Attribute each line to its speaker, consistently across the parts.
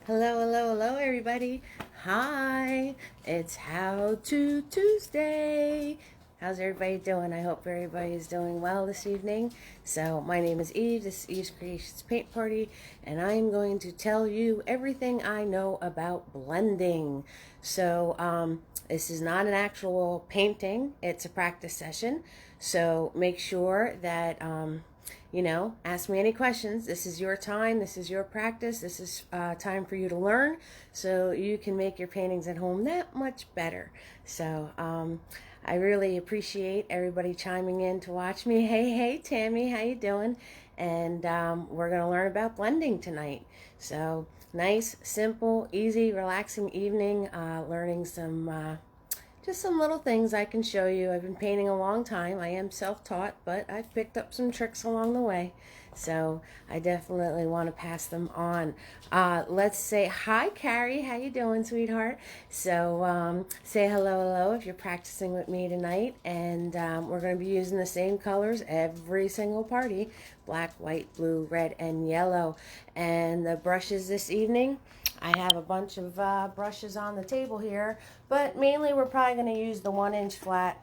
Speaker 1: Hello, hello, hello, everybody. Hi, it's How To Tuesday. How's everybody doing? I hope everybody's doing well this evening. So, my name is Eve. This is Eve's Creations Paint Party, and I'm going to tell you everything I know about blending. So, this is not an actual painting, it's a practice session. So, make sure that ask me any questions. This is your time. This is your practice. This is time for you to learn so you can make your paintings at home that much better. So I really appreciate everybody chiming in to watch me. Hey, Tammy, how you doing? And we're going to learn about blending tonight. So nice, simple, easy, relaxing evening, learning just some little things I can show you. I've been painting a long time. I am self-taught, but I've picked up some tricks along the way. So I definitely want to pass them on. Let's say hi, Carrie. How you doing, sweetheart? So say hello if you're practicing with me tonight. And we're going to be using the same colors every single party. Black, white, blue, red, and yellow. And the brushes this evening, I have a bunch of brushes on the table here, but mainly we're probably going to use the 1-inch flat,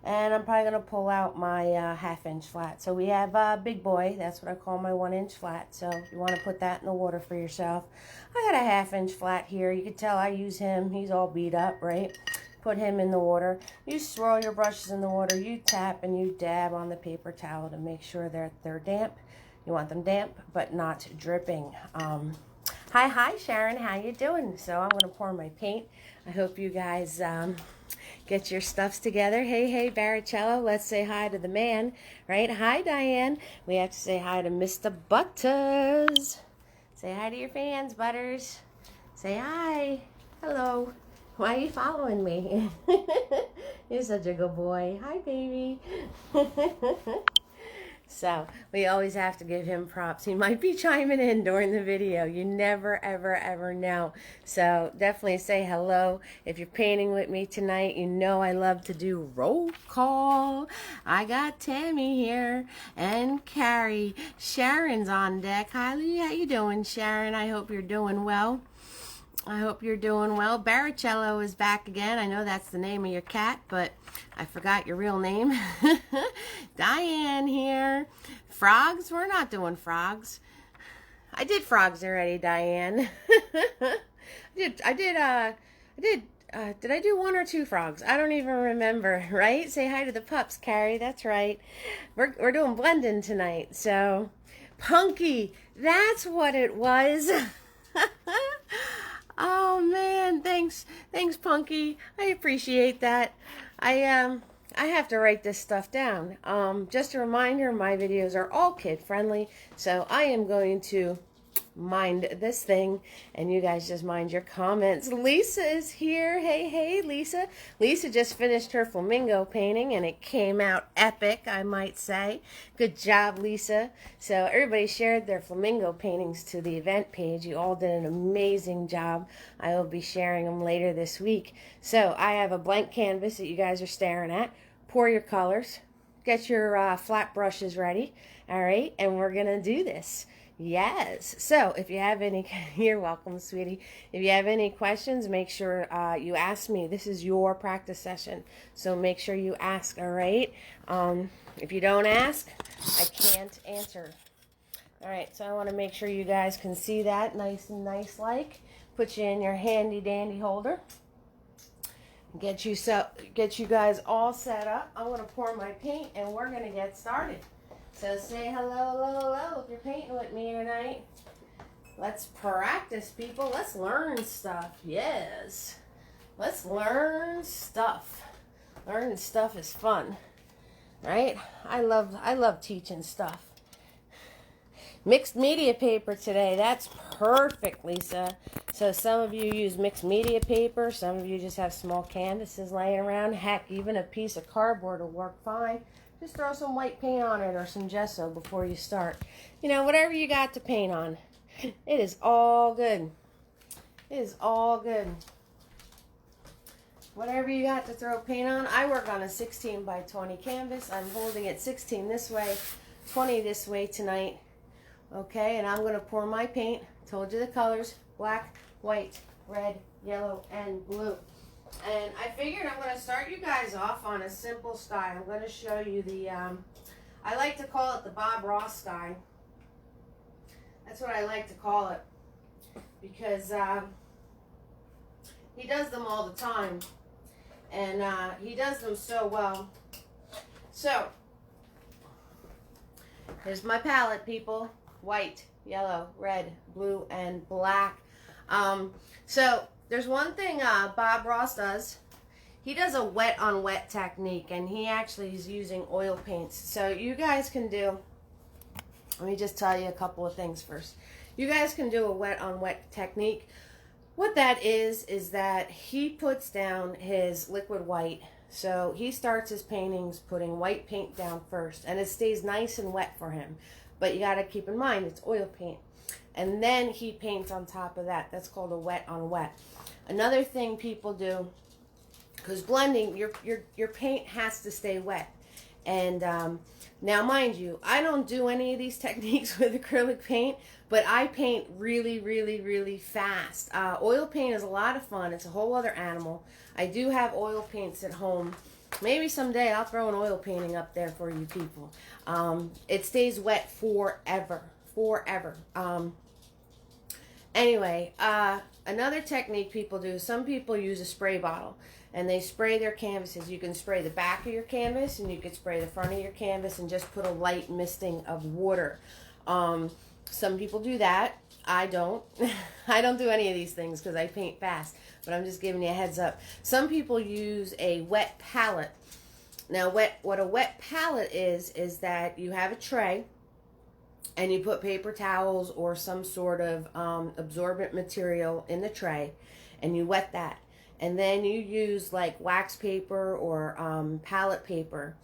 Speaker 1: and I'm probably going to pull out my 1/2-inch flat. So we have Big Boy, that's what I call my 1-inch flat, so you want to put that in the water for yourself. I got a 1/2-inch flat here. You can tell I use him. He's all beat up, right? Put him in the water. You swirl your brushes in the water, you tap and you dab on the paper towel to make sure they're damp. You want them damp, but not dripping. Hi, Sharon. How you doing? So I'm going to pour my paint. I hope you guys get your stuffs together. Hey, Baricello. Let's say hi to the man, right? Hi, Diane. We have to say hi to Mr. Butters. Say hi to your fans, Butters. Say hi. Hello. Why are you following me? You're such a good boy. Hi, baby. So we always have to give him props. He might be chiming in during the video. You never, ever know. So definitely say hello. If you're painting with me tonight, you know I love to do roll call. I got Tammy here and Carrie. Sharon's on deck. Hi, Lee. How you doing, Sharon? I hope you're doing well. I hope you're doing well. Baricello is back again. I know that's the name of your cat, but I forgot your real name. Diane here. Frogs? We're not doing frogs. I did frogs already, Diane. Did I do 1 or 2 frogs? I don't even remember, right? Say hi to the pups, Carrie. That's right. We're doing blending tonight. So, Punky, that's what it was. Oh man, thanks Punky. I appreciate that. I have to write this stuff down. Just a reminder, my videos are all kid friendly, so I am going to mind this thing and you guys just mind your comments. Lisa is here. Hey Lisa. Lisa just finished her flamingo painting and it came out epic, I might say. Good job, Lisa. So everybody shared their flamingo paintings to the event page. You all did an amazing job. I will be sharing them later this week. So I have a blank canvas that you guys are staring at. Pour your colors, get your flat brushes ready, all right, and we're gonna do this. Yes. So if you have any, you're welcome, sweetie. If you have any questions, make sure you ask me. This is your practice session, so make sure you ask, all right? If you don't ask, I can't answer. All right, so I want to make sure you guys can see that nice and nice like. Put you in your handy dandy holder. Get you guys all set up. I'm going to pour my paint and we're going to get started. So say hello if you're painting with me tonight. Let's practice, people. Let's learn stuff. Yes. Let's learn stuff. Learning stuff is fun, right? I love teaching stuff. Mixed media paper today. That's perfect, Lisa. So some of you use mixed media paper. Some of you just have small canvases laying around. Heck, even a piece of cardboard will work fine. Just throw some white paint on it or some gesso before you start. You know, whatever you got to paint on. It is all good. It is all good. Whatever you got to throw paint on. I work on a 16 by 20 canvas. I'm holding it 16 this way, 20 this way tonight. Okay, and I'm going to pour my paint. Told you the colors. black, white, red, yellow, and blue. And I figured I'm going to start you guys off on a simple sky. I'm going to show you the, I like to call it the Bob Ross sky. That's what I like to call it, because he does them all the time, and he does them so well. So, here's my palette, people. White, yellow, red, blue, and black. So, there's one thing Bob Ross does. He does a wet on wet technique, and he actually is using oil paints. So, you guys can do, let me just tell you a couple of things first. You guys can do a wet on wet technique. What that is that he puts down his liquid white. So he starts his paintings putting white paint down first, and it stays nice and wet for him. But you got to keep in mind it's oil paint. And then he paints on top of that. That's called a wet on wet. Another thing people do, because blending, your paint has to stay wet. And now, mind you, I don't do any of these techniques with acrylic paint, but I paint really, really, really fast. Oil paint is a lot of fun. It's a whole other animal. I do have oil paints at home. Maybe someday I'll throw an oil painting up there for you people. It stays wet forever. Forever. Anyway, another technique people do, some people use a spray bottle. And they spray their canvases. You can spray the back of your canvas, and you can spray the front of your canvas, and just put a light misting of water. Some people do that. I don't. I don't do any of these things because I paint fast. But I'm just giving you a heads up. Some people use a wet palette. Now, what a wet palette is that you have a tray, and you put paper towels or some sort of absorbent material in the tray, and you wet that. And then you use like wax paper or palette paper,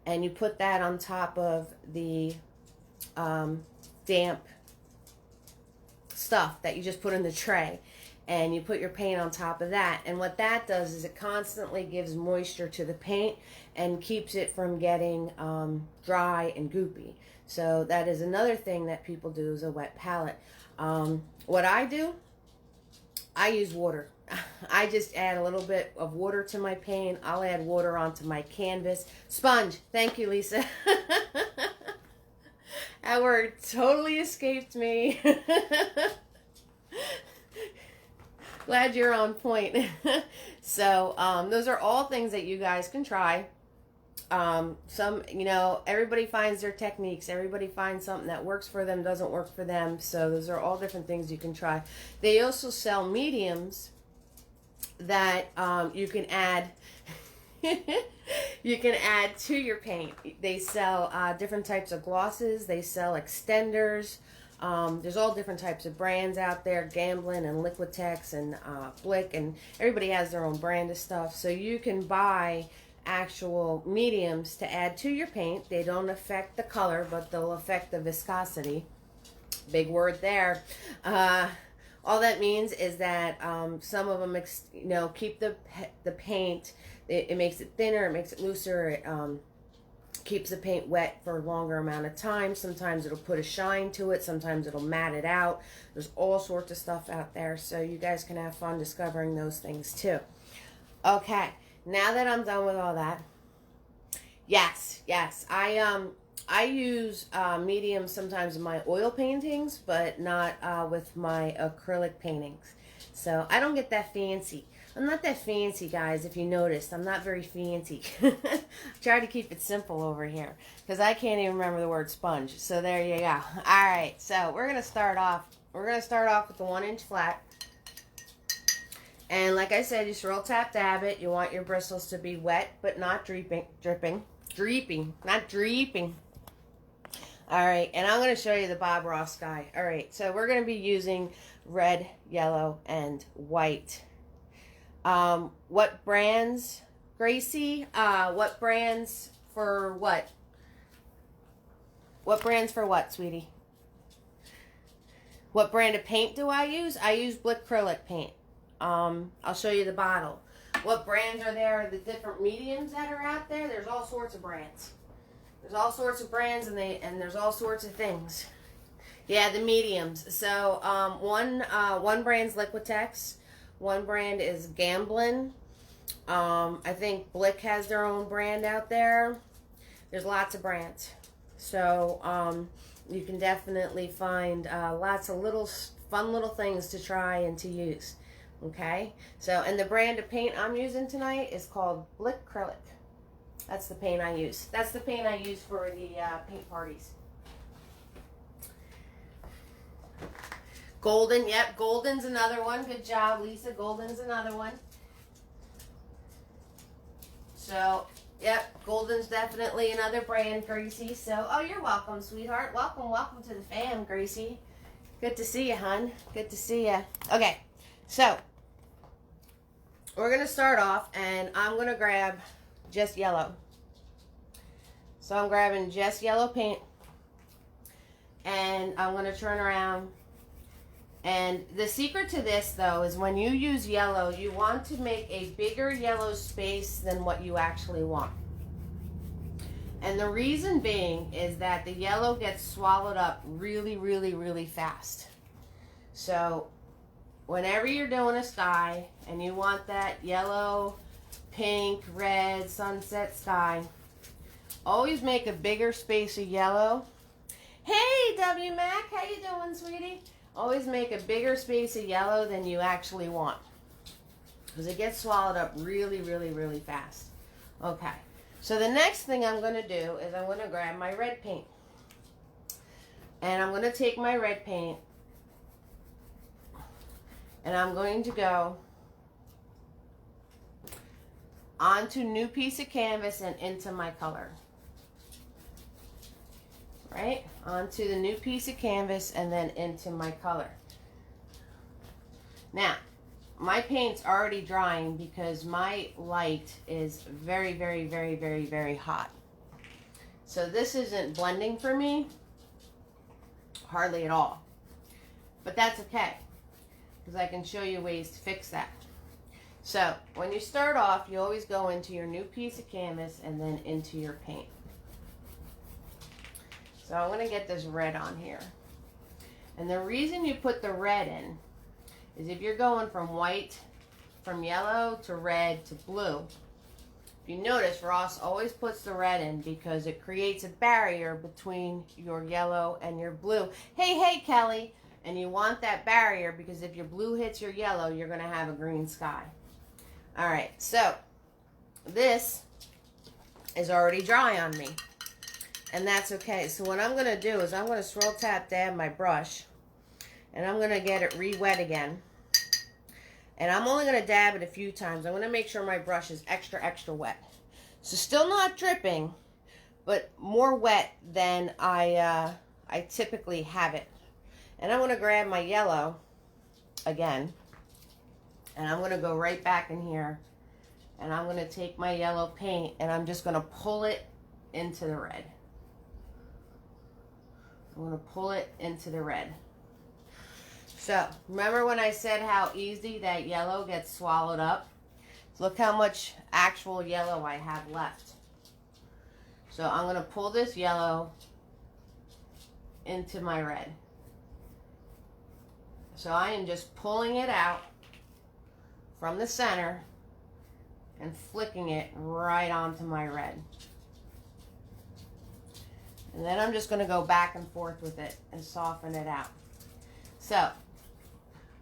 Speaker 1: and you put that on top of the damp stuff that you just put in the tray, and you put your paint on top of that. And what that does is it constantly gives moisture to the paint and keeps it from getting dry and goopy. So that is another thing that people do, is a wet palette. What I do, I use water. I just add a little bit of water to my paint. I'll add water onto my canvas. Sponge. Thank you, Lisa. That word totally escaped me. Glad you're on point. So, those are all things that you guys can try. Some, everybody finds their techniques. Everybody finds something that works for them, doesn't work for them. So those are all different things you can try. They also sell mediums that you can add you can add to your paint. They sell different types of glosses. They sell extenders. There's all different types of brands out there, Gamblin and Liquitex and Blick, and everybody has their own brand of stuff. So you can buy actual mediums to add to your paint. They don't affect the color, but they'll affect the viscosity. Big word there. All that means is that some of them, keep the paint. It makes it thinner. It makes it looser. It keeps the paint wet for a longer amount of time. Sometimes it'll put a shine to it. Sometimes it'll matte it out. There's all sorts of stuff out there, so you guys can have fun discovering those things too. Okay, now that I'm done with all that, yes, I use mediums sometimes in my oil paintings, but not with my acrylic paintings. So I don't get that fancy. I'm not that fancy, guys, if you noticed. I'm not very fancy. Try to keep it simple over here, because I can't even remember the word sponge. So there you go. All right, so we're going to start off. We're going to start off with the 1-inch flat. And like I said, just roll, tap, dab it. You want your bristles to be wet, but not dripping, not dreeping. All right, and I'm going to show you the Bob Ross guy. All right, so we're going to be using red, yellow, and white. What brands, Gracie? What brands for what? What brands for what, sweetie? What brand of paint do I use? I use Blick acrylic paint. I'll show you the bottle. What brands are there? The different mediums that are out there. There's all sorts of brands. There's all sorts of brands, and there's all sorts of things. Yeah, the mediums. So one brand's Liquitex, one brand is Gamblin. I think Blick has their own brand out there. There's lots of brands. So you can definitely find lots of little fun little things to try and to use. Okay? So, and the brand of paint I'm using tonight is called Blick Acrylic. That's the paint I use. That's the paint I use for the paint parties. Golden, yep, Golden's another one. Good job, Lisa. Golden's another one. So, yep, Golden's definitely another brand, Gracie. So, oh, you're welcome, sweetheart. Welcome to the fam, Gracie. Good to see you, hon. Good to see you. Okay, so we're going to start off, and I'm going to grab just yellow. So I'm grabbing just yellow paint, and I'm going to turn around. And the secret to this, though, is when you use yellow, you want to make a bigger yellow space than what you actually want. And the reason being is that the yellow gets swallowed up really, really, really fast. So whenever you're doing a sky and you want that yellow, pink, red, sunset sky, always make a bigger space of yellow. Hey, W Mac, how you doing, sweetie? Always make a bigger space of yellow than you actually want, because it gets swallowed up really, really, really fast. Okay, so the next thing I'm going to do is I'm going to grab my red paint. And I'm going to take my red paint and I'm going to go onto new piece of canvas and into my color. Right? Onto the new piece of canvas and then into my color. Now, my paint's already drying because my light is very, very, very, very, very hot. So this isn't blending for me, hardly at all. But that's okay, because I can show you ways to fix that. So when you start off, you always go into your new piece of canvas and then into your paint. So I'm going to get this red on here. And the reason you put the red in is if you're going from white, from yellow to red to blue. If you notice, Ross always puts the red in because it creates a barrier between your yellow and your blue. Hey, Kelly. And you want that barrier because if your blue hits your yellow, you're going to have a green sky. All right, so this is already dry on me. And that's okay. So what I'm going to do is I'm going to swirl tap dab my brush. And I'm going to get it re-wet again. And I'm only going to dab it a few times. I'm going to make sure my brush is extra, extra wet. So still not dripping, but more wet than I typically have it. And I'm going to grab my yellow again. And I'm going to go right back in here. And I'm going to take my yellow paint and I'm just going to pull it into the red. I'm going to pull it into the red. So, remember when I said how easy that yellow gets swallowed up? Look how much actual yellow I have left. So, I'm going to pull this yellow into my red. So, I am just pulling it out from the center and flicking it right onto my red. And then I'm just going to go back and forth with it and soften it out. So,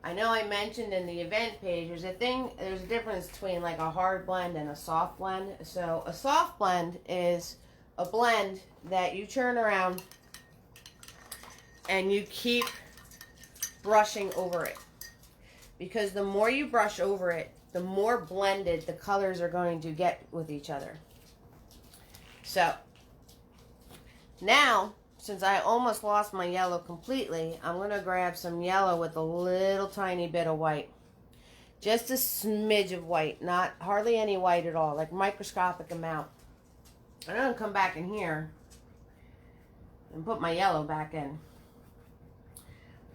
Speaker 1: I know I mentioned in the event page, there's a difference between like a hard blend and a soft blend. So, a soft blend is a blend that you turn around and you keep brushing over it. Because the more you brush over it, the more blended the colors are going to get with each other. So, now, since I almost lost my yellow completely, I'm going to grab some yellow with a little tiny bit of white. Just a smidge of white, not hardly any white at all, like microscopic amount. And I'm going to come back in here and put my yellow back in.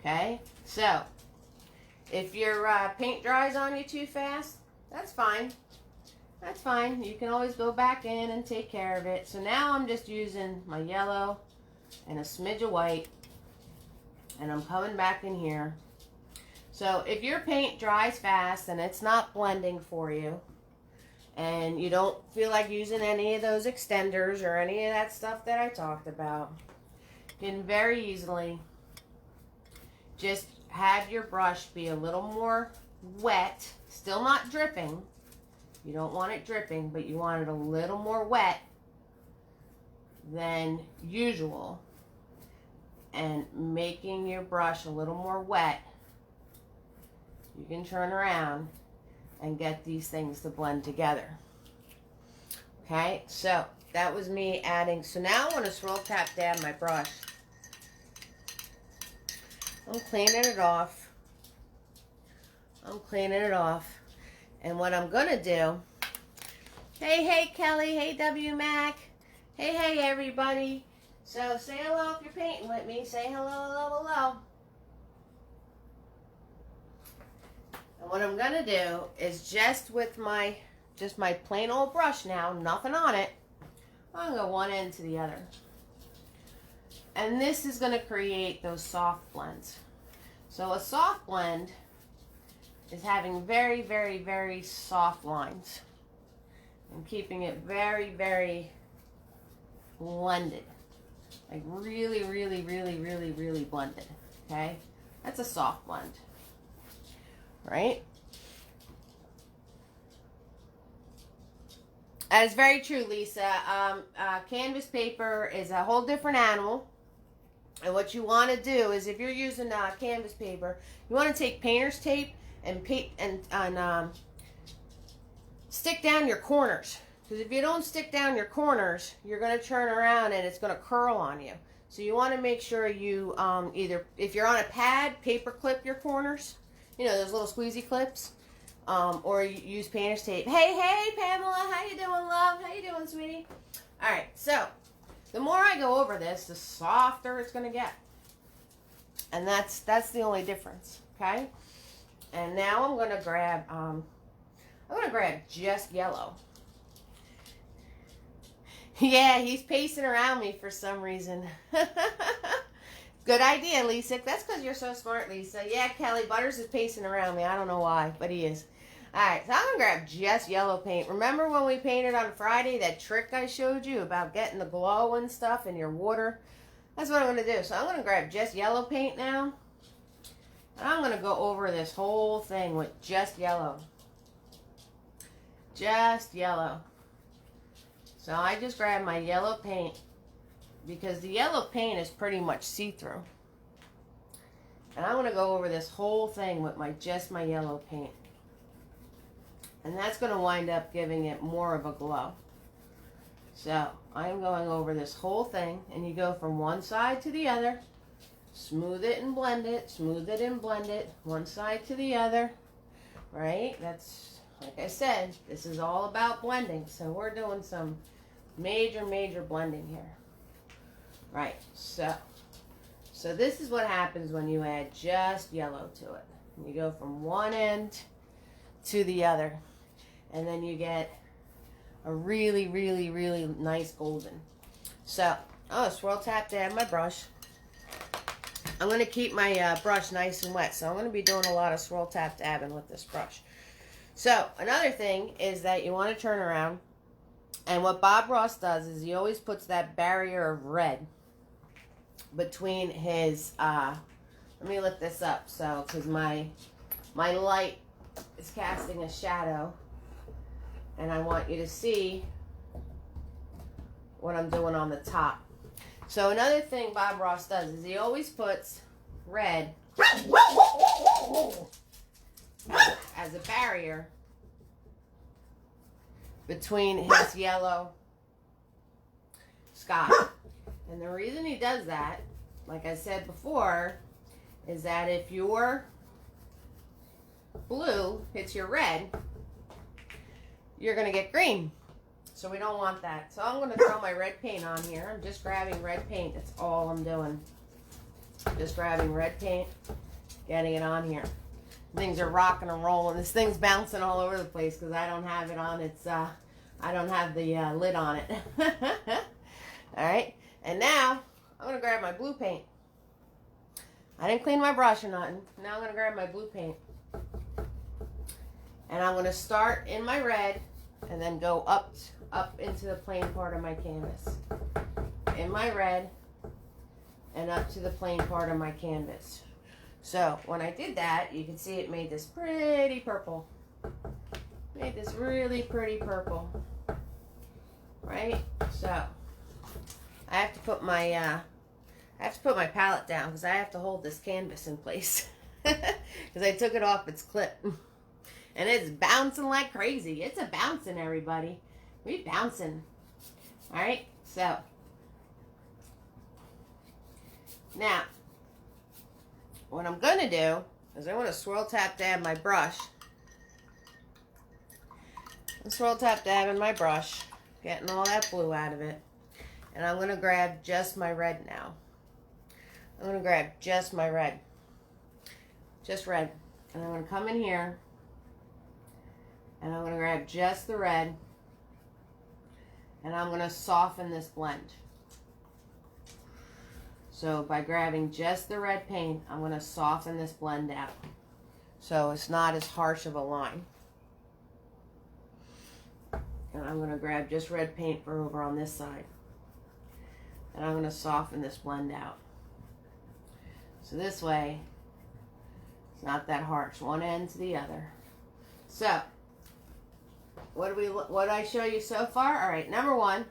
Speaker 1: Okay, so if your paint dries on you too fast, that's fine. That's fine. You can always go back in and take care of it. So now I'm just using my yellow and a smidge of white. And I'm coming back in here. So if your paint dries fast and it's not blending for you, and you don't feel like using any of those extenders or any of that stuff that I talked about, you can very easily just have your brush be a little more wet, still not dripping. You don't want it dripping, but you want it a little more wet than usual. And making your brush a little more wet, you can turn around and get these things to blend together. Okay, so that was me adding. So now I want to swirl tap dab my brush. I'm cleaning it off. And what I'm going to do, hey Kelly, hey W Mac, hey everybody. So say hello if you're painting with me. Say hello. And what I'm going to do is just with my plain old brush now, nothing on it, I'm going to go one end to the other. And this is going to create those soft blends. So a soft blend is having very, very, very soft lines and keeping it very, very blended. Like really, really, really, really, really blended. Okay? That's a soft blend. Right? That is very true, Lisa. Canvas paper is a whole different animal. And what you want to do is, if you're using canvas paper, you want to take painter's tape and stick down your corners. Because if you don't stick down your corners, you're going to turn around and it's going to curl on you. So you want to make sure you either, if you're on a pad, paper clip your corners. You know, those little squeezy clips. Or you use painter's tape. Hey, Pamela, how you doing, love? How you doing, sweetie? All right, so the more I go over this, the softer it's going to get. And that's the only difference, okay? And now I'm going to grab just yellow. Yeah, he's pacing around me for some reason. Good idea, Lisa. That's because you're so smart, Lisa. Yeah, Kelly, Butters is pacing around me. I don't know why, but he is. All right, so I'm going to grab just yellow paint. Remember when we painted on Friday, that trick I showed you about getting the glow and stuff in your water? That's what I'm going to do. So I'm going to grab just yellow paint now. And I'm going to go over this whole thing with just yellow. Just yellow. So I just grabbed my yellow paint because the yellow paint is pretty much see-through. And I'm going to go over this whole thing with just my yellow paint. And that's going to wind up giving it more of a glow. So I'm going over this whole thing, and you go from one side to the other, smooth it and blend it, smooth it and blend it, one side to the other, right? That's, like I said, this is all about blending. So we're doing some major blending here. Right, so this is what happens when you add just yellow to it. You go from one end to the other, and then you get a really nice golden. So, swirl tap dab my brush. I'm going to keep my brush nice and wet, so I'm going to be doing a lot of swirl tap dabbing with this brush. So, another thing is that you want to turn around, and what Bob Ross does is he always puts that barrier of red between his, let me lift this up, so, because my light is casting a shadow, and I want you to see what I'm doing on the top. So another thing Bob Ross does is he always puts red as a barrier between his yellow sky. And the reason he does that, like I said before, is that if your blue hits your red, you're going to get green. So we don't want that. So I'm going to throw my red paint on here. I'm just grabbing red paint. That's all I'm doing. Just grabbing red paint, getting it on here. Things are rocking and rolling. This thing's bouncing all over the place because I don't have it on its, I don't have the lid on it. All right. And now I'm going to grab my blue paint. I didn't clean my brush or nothing. Now I'm going to grab my blue paint. And I'm going to start in my red and then go up into the plain part of my canvas. In my red and up to the plain part of my canvas. So when I did that, you can see it made this pretty purple. Made this really pretty purple. Right? So I have to put my palette down because I have to hold this canvas in place. Because I took it off its clip. And it's bouncing like crazy. It's a bouncing, everybody. We bouncing. Alright, so. Now, what I'm going to do is I want to swirl tap dab my brush. And swirl tap dab in my brush. Getting all that blue out of it. And I'm going to grab just my red now. I'm going to grab just my red. Just red. And I'm going to come in here. And I'm going to grab just the red. And I'm going to soften this blend. So by grabbing just the red paint, I'm going to soften this blend out. So it's not as harsh of a line. And I'm going to grab just red paint for over on this side. And I'm going to soften this blend out. So this way, it's not that harsh. One end to the other. So, what did I show you so far? All right, number one,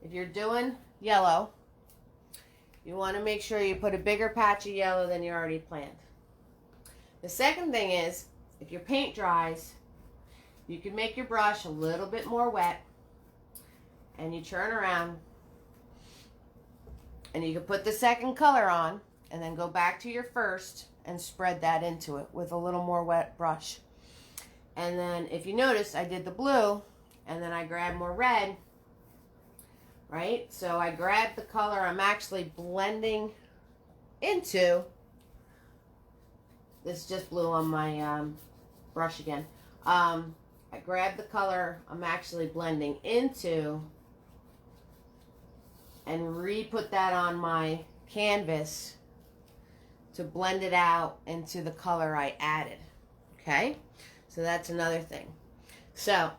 Speaker 1: if you're doing yellow, you want to make sure you put a bigger patch of yellow than you already planned. The second thing is, if your paint dries, you can make your brush a little bit more wet, and you turn around, and you can put the second color on, and then go back to your first and spread that into it with a little more wet brush. And then if you notice, I did the blue and then I grabbed more red, right? So I grabbed the color I'm actually blending into. This just blew on my brush again. I grabbed the color I'm actually blending into and re-put that on my canvas to blend it out into the color I added. Okay? So that's another thing. So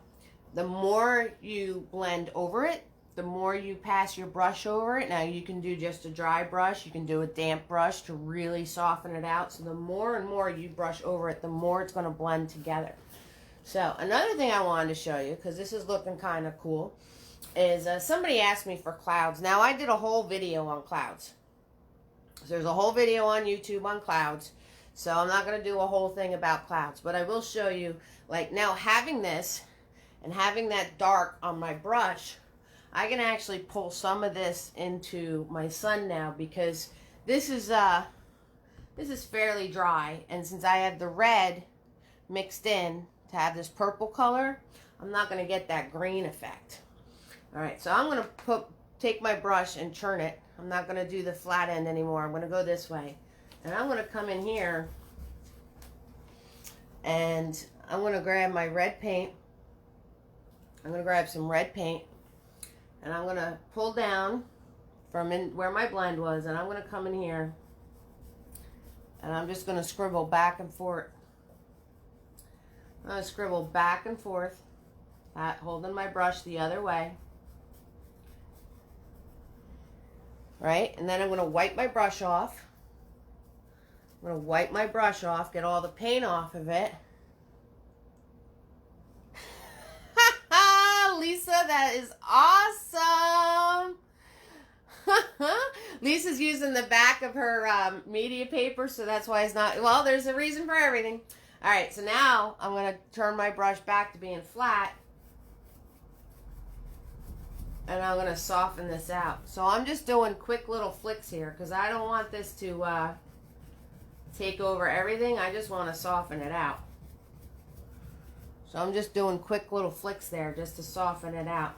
Speaker 1: the more you blend over it, the more you pass your brush over it. Now you can do just a dry brush. You can do a damp brush to really soften it out. So the more and more you brush over it, the more it's going to blend together. So another thing I wanted to show you, because this is looking kind of cool, is somebody asked me for clouds. Now I did a whole video on clouds. So there's a whole video on YouTube on clouds. So I'm not going to do a whole thing about clouds, but I will show you, like now having this and having that dark on my brush, I can actually pull some of this into my sun now because this is fairly dry, and since I have the red mixed in to have this purple color, I'm not going to get that green effect. All right, so I'm going to take my brush and turn it. I'm not going to do the flat end anymore. I'm going to go this way. And I'm going to come in here and I'm going to grab my red paint. I'm going to grab some red paint and I'm going to pull down from where my blend was, and I'm going to come in here and I'm just going to scribble back and forth. I'm going to scribble back and forth, holding my brush the other way. Right? And then I'm going to wipe my brush off. I'm going to wipe my brush off, get all the paint off of it. Lisa, that is awesome. Lisa's using the back of her media paper, so that's why it's not, well, there's a reason for everything. All right, so now I'm going to turn my brush back to being flat. And I'm going to soften this out. So I'm just doing quick little flicks here because I don't want this to take over everything. I just want to soften it out. So I'm just doing quick little flicks there just to soften it out.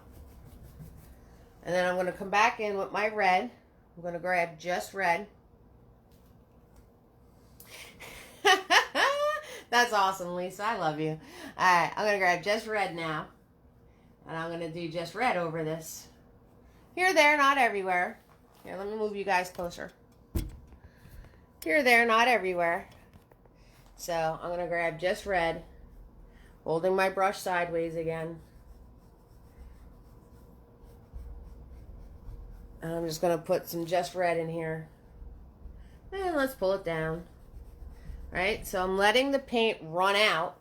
Speaker 1: And then I'm going to come back in with my red. I'm going to grab just red. That's awesome, Lisa. I love you. All right, I'm going to grab just red now. And I'm going to do just red over this. Here, there, not everywhere. Here, let me move you guys closer. Here, there, not everywhere. So I'm going to grab just red, holding my brush sideways again. And I'm just going to put some just red in here. And let's pull it down. Right? So I'm letting the paint run out.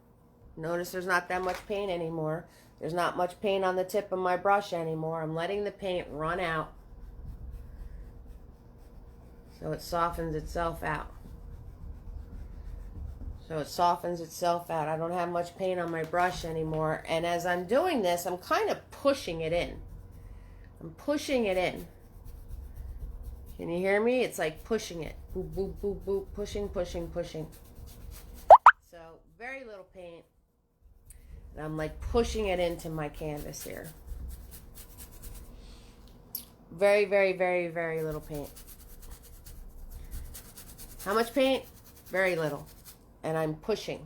Speaker 1: Notice there's not that much paint anymore. There's not much paint on the tip of my brush anymore. I'm letting the paint run out so it softens itself out. So it softens itself out. I don't have much paint on my brush anymore. And as I'm doing this, I'm kind of pushing it in. I'm pushing it in. Can you hear me? It's like pushing it. Boop, boop, boop, boop. Pushing, pushing, pushing. So very little paint. And I'm like pushing it into my canvas here. Very, very, very, very little paint. How much paint? Very little. And I'm pushing.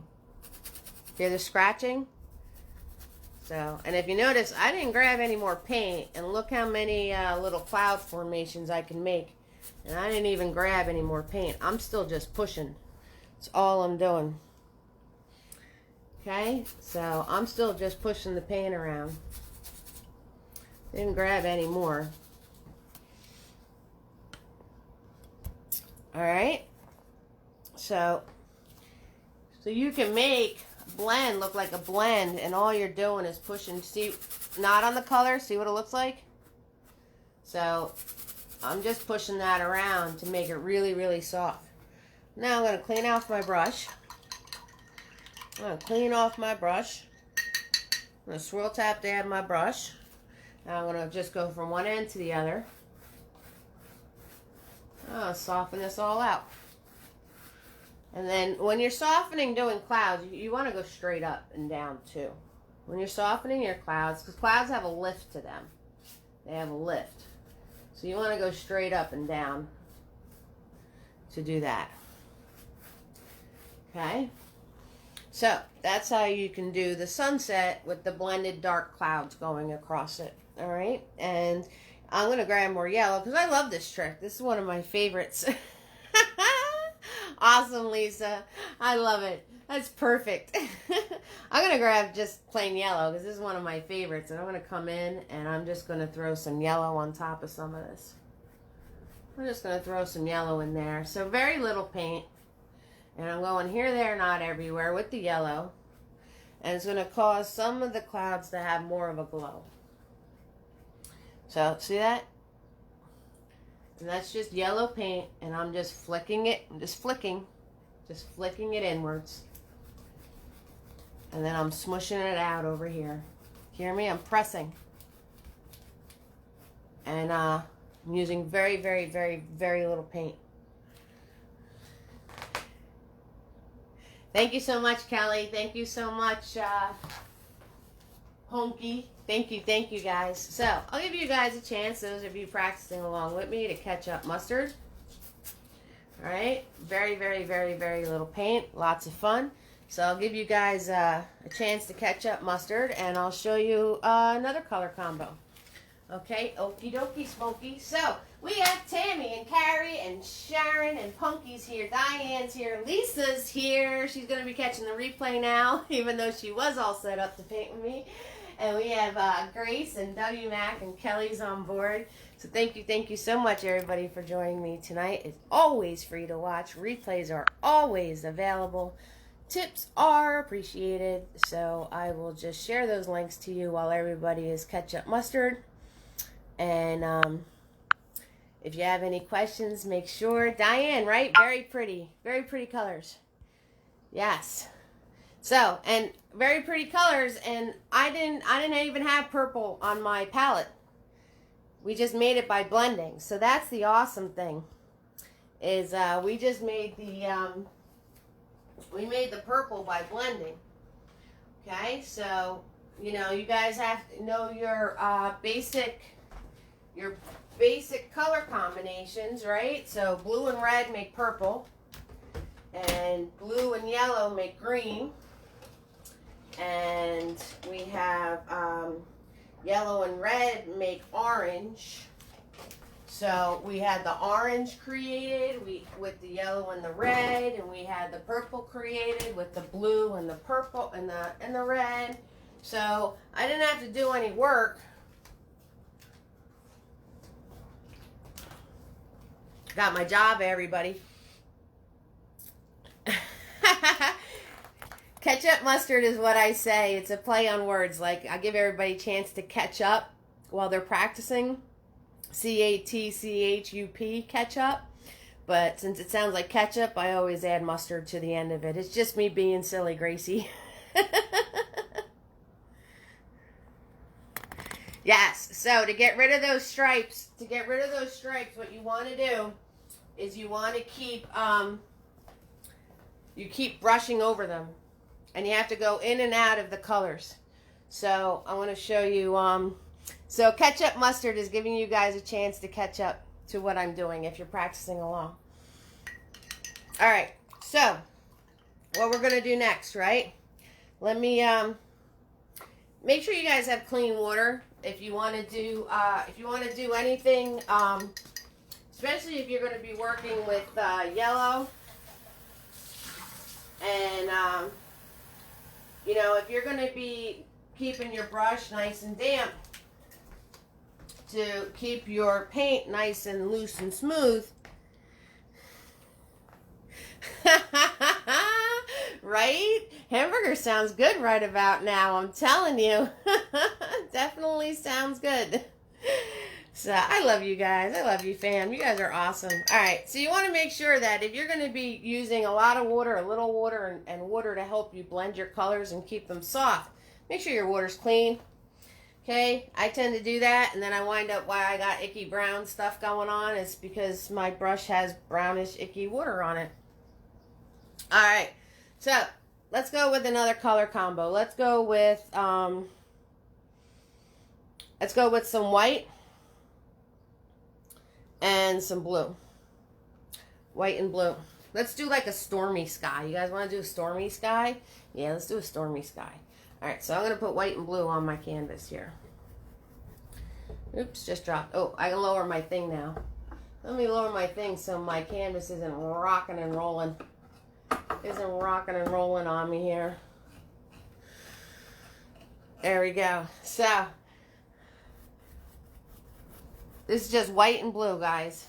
Speaker 1: Hear the scratching? So, and if you notice, I didn't grab any more paint, and look how many little cloud formations I can make. And I didn't even grab any more paint. I'm still just pushing. That's all I'm doing. Okay, so I'm still just pushing the paint around. Didn't grab any more. All right, so you can make a blend look like a blend, and all you're doing is pushing. See, not on the color, see what it looks like? So I'm just pushing that around to make it really, really soft. Now I'm going to clean off my brush. I'm going to clean off my brush. I'm going to swirl tap dab my brush. Now I'm going to just go from one end to the other. I'll soften this all out. And then when you're softening doing clouds, you want to go straight up and down too. When you're softening your clouds, because clouds have a lift to them. They have a lift. So you want to go straight up and down to do that. Okay? So that's how you can do the sunset with the blended dark clouds going across it. All right? And I'm going to grab more yellow because I love this trick. This is one of my favorites. Awesome, Lisa. I love it. That's perfect. I'm going to grab just plain yellow because this is one of my favorites. And I'm going to come in and I'm just going to throw some yellow on top of some of this. I'm just going to throw some yellow in there. So very little paint. And I'm going here, there, not everywhere with the yellow. And it's going to cause some of the clouds to have more of a glow. So, see that? And that's just yellow paint, and I'm just flicking it. I'm just flicking it inwards. And then I'm smushing it out over here. Hear me? I'm pressing. And I'm using very, very, very, very little paint. Thank you so much, Kelly. Thank you so much, Honky. Thank you guys. So I'll give you guys a chance, those of you practicing along with me, to catch up mustard. All right, very, very, very, very little paint, lots of fun. So I'll give you guys a chance to catch up mustard, and I'll show you another color combo. Okay, okie dokie, smoky. So we have Tammy and Carrie and Sharon and Punky's here. Diane's here. Lisa's here. She's going to be catching the replay now, even though she was all set up to paint with me. And we have Grace and W Mac and Kelly's on board. So thank you so much, everybody, for joining me tonight. It's always free to watch. Replays are always available. Tips are appreciated. So I will just share those links to you while everybody is ketchup mustard. And if you have any questions, make sure. Diane, right? Very pretty colors. Yes. So, and very pretty colors, and I didn't even have purple on my palette. We just made it by blending. So that's the awesome thing, is we just made the we made the purple by blending. Okay, so you know, you guys have to know your basic color combinations, right? So blue and red make purple, and blue and yellow make green. And we have yellow and red make orange. So we had the orange created with the yellow and the red, and we had the purple created with the blue and the purple and the red. So I didn't have to do any work. Got my job, everybody. Ketchup mustard is what I say. It's a play on words. Like, I give everybody a chance to catch up while they're practicing. C-A-T-C-H-U-P, ketchup. But since it sounds like ketchup, I always add mustard to the end of it. It's just me being silly, Gracie. Yes, so to get rid of those stripes, what you want to do is you want to keep, you keep brushing over them. And you have to go in and out of the colors. So I want to show you, so ketchup mustard is giving you guys a chance to catch up to what I'm doing if you're practicing along. All right, so what we're going to do next, right? Let me, make sure you guys have clean water if you want to do, anything, especially if you're going to be working with yellow. And, you know, if you're going to be keeping your brush nice and damp to keep your paint nice and loose and smooth, right? Hamburger sounds good right about now, I'm telling you. Definitely sounds good. So I love you guys. I love you, fam. You guys are awesome. All right, so you want to make sure that if you're going to be using a lot of water, a little water, and water to help you blend your colors and keep them soft, make sure your water's clean. Okay, I tend to do that, and then I wind up why I got icky brown stuff going on is because my brush has brownish icky water on it. All right, so let's go with another color combo. Let's go with some white and some blue. White and blue. Let's do like a stormy sky. You guys want to do a stormy sky? Yeah, let's do a stormy sky. All right, so I'm going to put white and blue on my canvas here. Oops, just dropped. Oh, I can lower my thing now. Let me lower my thing so my canvas isn't rocking and rolling. Isn't rocking and rolling on me here. There we go. So, this is just white and blue, guys.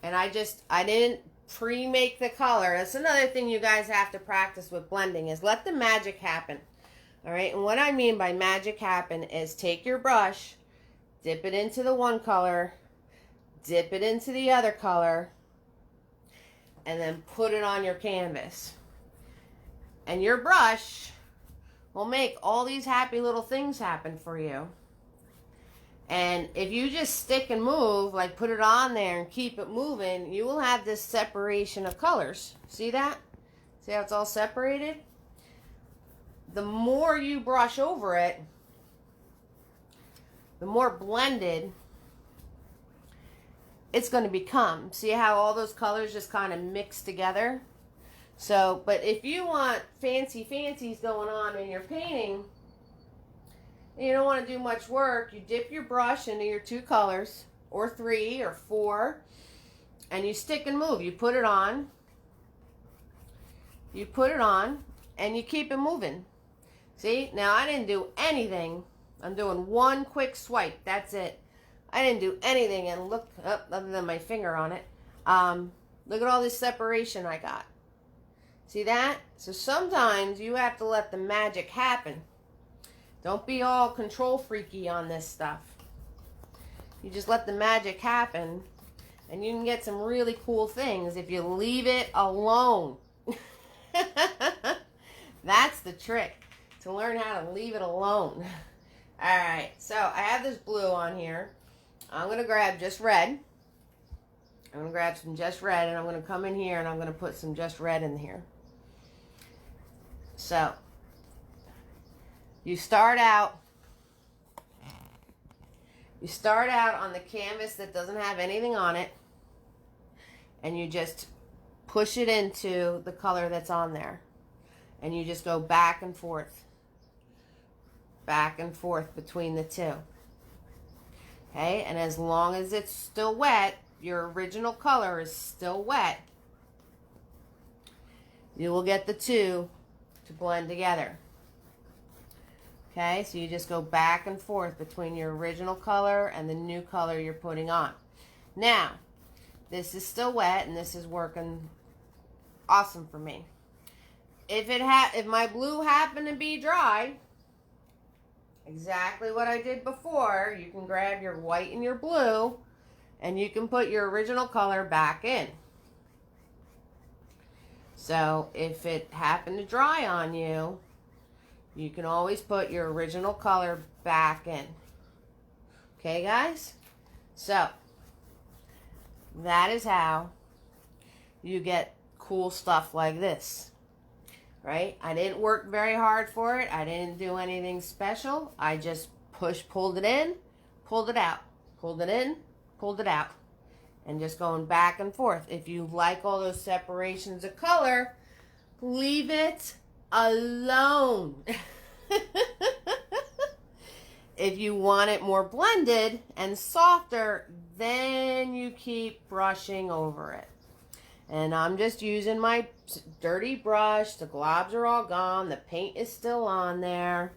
Speaker 1: And I didn't pre-make the color. That's another thing you guys have to practice with blending is let the magic happen. All right, and what I mean by magic happen is take your brush, dip it into the one color, dip it into the other color, and then put it on your canvas. And your brush will make all these happy little things happen for you. And if you just stick and move, like put it on there and keep it moving, you will have this separation of colors. See that? See how it's all separated? The more you brush over it, the more blended it's going to become. See how all those colors just kind of mix together? So, but if you want fancies going on in your painting, and you don't want to do much work, you dip your brush into your two colors, or 3 or 4, and you stick and move. You put it on, and you keep it moving. See, now I didn't do anything. I'm doing one quick swipe. That's it. I didn't do anything, and look up other than my finger on it. Look at all this separation I got. See that? So sometimes you have to let the magic happen. Don't be all control freaky on this stuff. You just let the magic happen, and you can get some really cool things if you leave it alone. That's the trick, to learn how to leave it alone. All right, so I have this blue on here. I'm going to grab just red. I'm going to grab some just red, and I'm going to come in here, and I'm going to put some just red in here. So, you start out on the canvas that doesn't have anything on it, and you just push it into the color that's on there, and you just go back and forth between the two. Okay, and as long as it's still wet, your original color is still wet, you will get the two to blend together. Okay, so you just go back and forth between your original color and the new color you're putting on. Now, this is still wet and this is working awesome for me. If my blue happened to be dry, exactly what I did before, you can grab your white and your blue and you can put your original color back in. So if it happened to dry on you, you can always put your original color back in. Okay, guys? So that is how you get cool stuff like this. Right? I didn't work very hard for it. I didn't do anything special. I just pulled it in, pulled it out, pulled it in, pulled it out. And just going back and forth. If you like all those separations of color, leave it alone. If you want it more blended and softer, then you keep brushing over it. And I'm just using my dirty brush. The globs are all gone. The paint is still on there.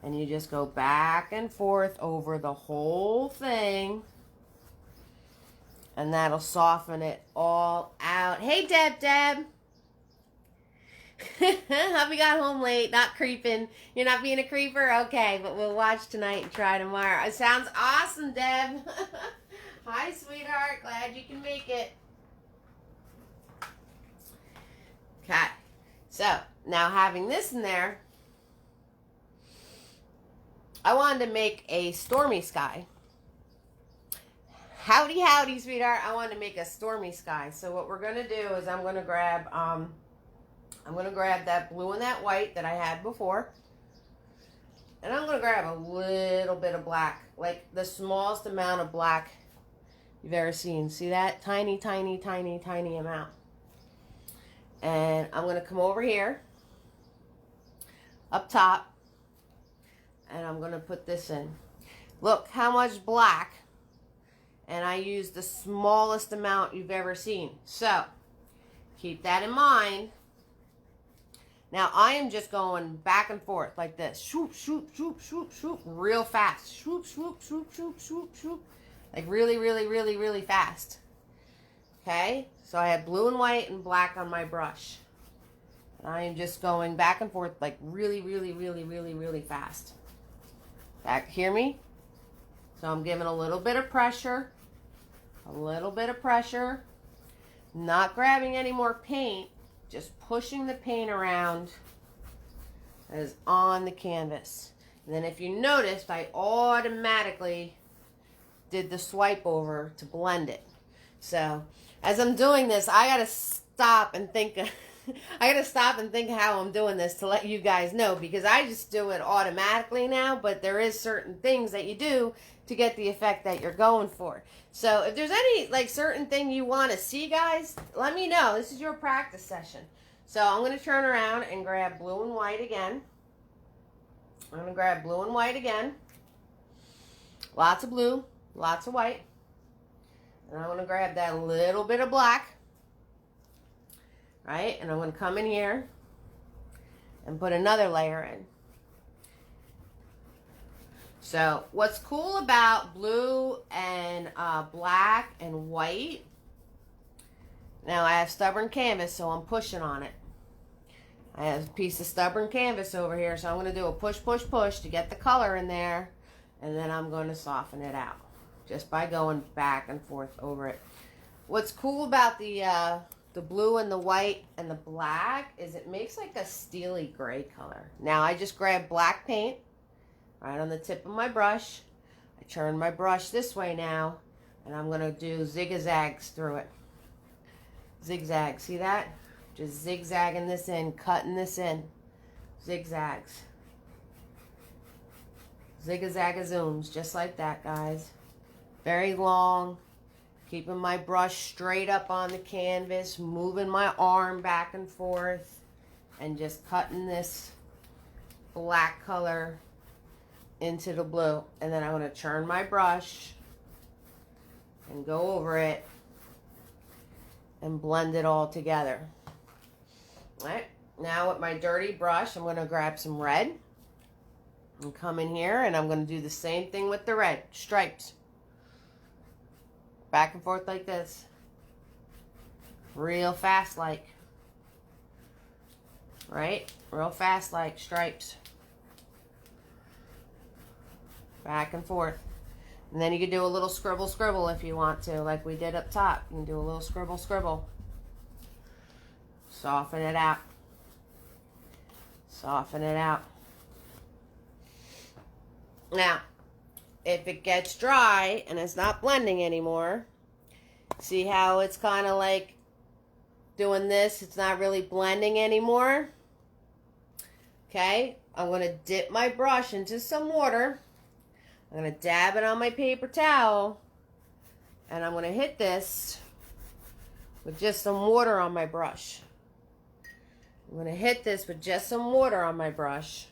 Speaker 1: And you just go back and forth over the whole thing. And that'll soften it all out. Hey, Deb. Hubby got home late, not creeping. You're not being a creeper? Okay, but we'll watch tonight and try tomorrow. It sounds awesome, Deb. Hi, sweetheart. Glad you can make it. Okay, so now having this in there, I wanted to make a stormy sky. Howdy, howdy, sweetheart. I wanted to make a stormy sky. So what we're going to do is I'm going to grab that blue and that white that I had before. And I'm going to grab a little bit of black, like the smallest amount of black you've ever seen. See that? Tiny, tiny, tiny, tiny amount. And I'm going to come over here, up top, and I'm going to put this in. Look how much black. And I used the smallest amount you've ever seen. So, keep that in mind. Now, I am just going back and forth like this. Shoop, shoop, shoop, shoop, shoop. Real fast. Shoop, shoop, shoop, shoop, shoop, shoop. Like really, really, really, really fast. Okay? So, I have blue and white and black on my brush. And I am just going back and forth like really, really, really, really, really fast. Hear me? So, I'm giving a little bit of pressure. A little bit of pressure. Not grabbing any more paint. Just pushing the paint around that is on the canvas. And then if you noticed, I automatically did the swipe over to blend it. So as I'm doing this, I gotta stop and think how I'm doing this to let you guys know, because I just do it automatically now, but there is certain things that you do to get the effect that you're going for. So if there's any like certain thing you want to see, guys, let me know. This is your practice session. So I'm going to turn around and grab blue and white again. I'm going to grab blue and white again. Lots of blue, lots of white. And I'm going to grab that little bit of black. Right? And I'm going to come in here and put another layer in. So what's cool about blue and black and white, now I have stubborn canvas, so I'm pushing on it. I have a piece of stubborn canvas over here, so I'm going to do a push, push, push to get the color in there, and then I'm going to soften it out just by going back and forth over it. What's cool about the blue and the white and the black is it makes like a steely gray color. Now I just grab black paint right on the tip of my brush. I turn my brush this way now, and I'm going to do zigzags through it. Zigzag, see that? Just zigzagging this in, cutting this in. Zigzags. Zigzag-a-zooms, just like that, guys. Very long. Keeping my brush straight up on the canvas, moving my arm back and forth, and just cutting this black color into the blue. And then I'm going to turn my brush and go over it and blend it all together. All right. Now with my dirty brush, I'm going to grab some red and come in here, and I'm going to do the same thing with the red stripes. Back and forth like this. Real fast like. Right? Real fast like stripes. Back and forth. And then you can do a little scribble scribble if you want to, like we did up top. You can do a little scribble scribble. Soften it out. Soften it out. Now, if it gets dry and it's not blending anymore, see how it's kind of like doing this? It's not really blending anymore. Okay, I'm going to dip my brush into some water. I'm going to dab it on my paper towel, and I'm going to hit this with just some water on my brush. I'm going to hit this with just some water on my brush,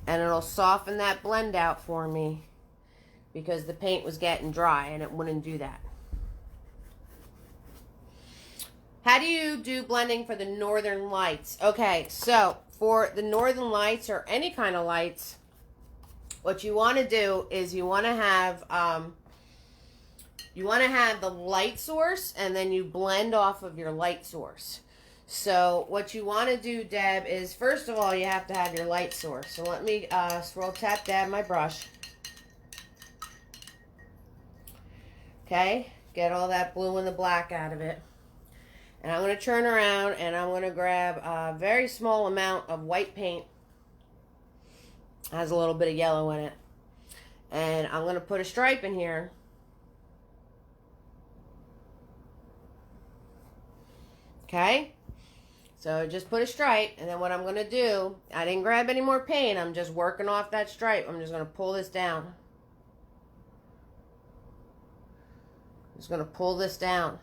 Speaker 1: and it'll soften that blend out for me because the paint was getting dry and it wouldn't do that. How do you do blending for the northern lights? Okay, so for the northern lights or any kind of lights, what you want to do is you want to have the light source, and then you blend off of your light source. So what you want to do, Deb, is first of all you have to have your light source. So let me scroll tap dab my brush. Okay, get all that blue and the black out of it. And I'm going to turn around and I'm going to grab a very small amount of white paint. It has a little bit of yellow in it. And I'm going to put a stripe in here. Okay? So just put a stripe, and then what I'm going to do, I didn't grab any more paint. I'm just working off that stripe. I'm just going to pull this down. I'm just going to pull this down.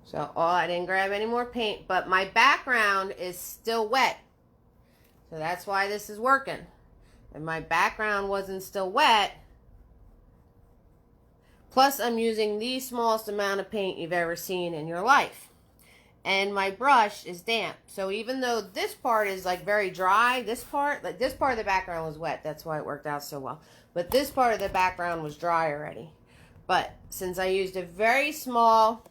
Speaker 1: So I didn't grab any more paint, but my background is still wet. So that's why this is working. If my background wasn't still wet, plus I'm using the smallest amount of paint you've ever seen in your life. And my brush is damp. So even though this part is like very dry, this part of the background was wet. That's why it worked out so well. But this part of the background was dry already. But since I used a very small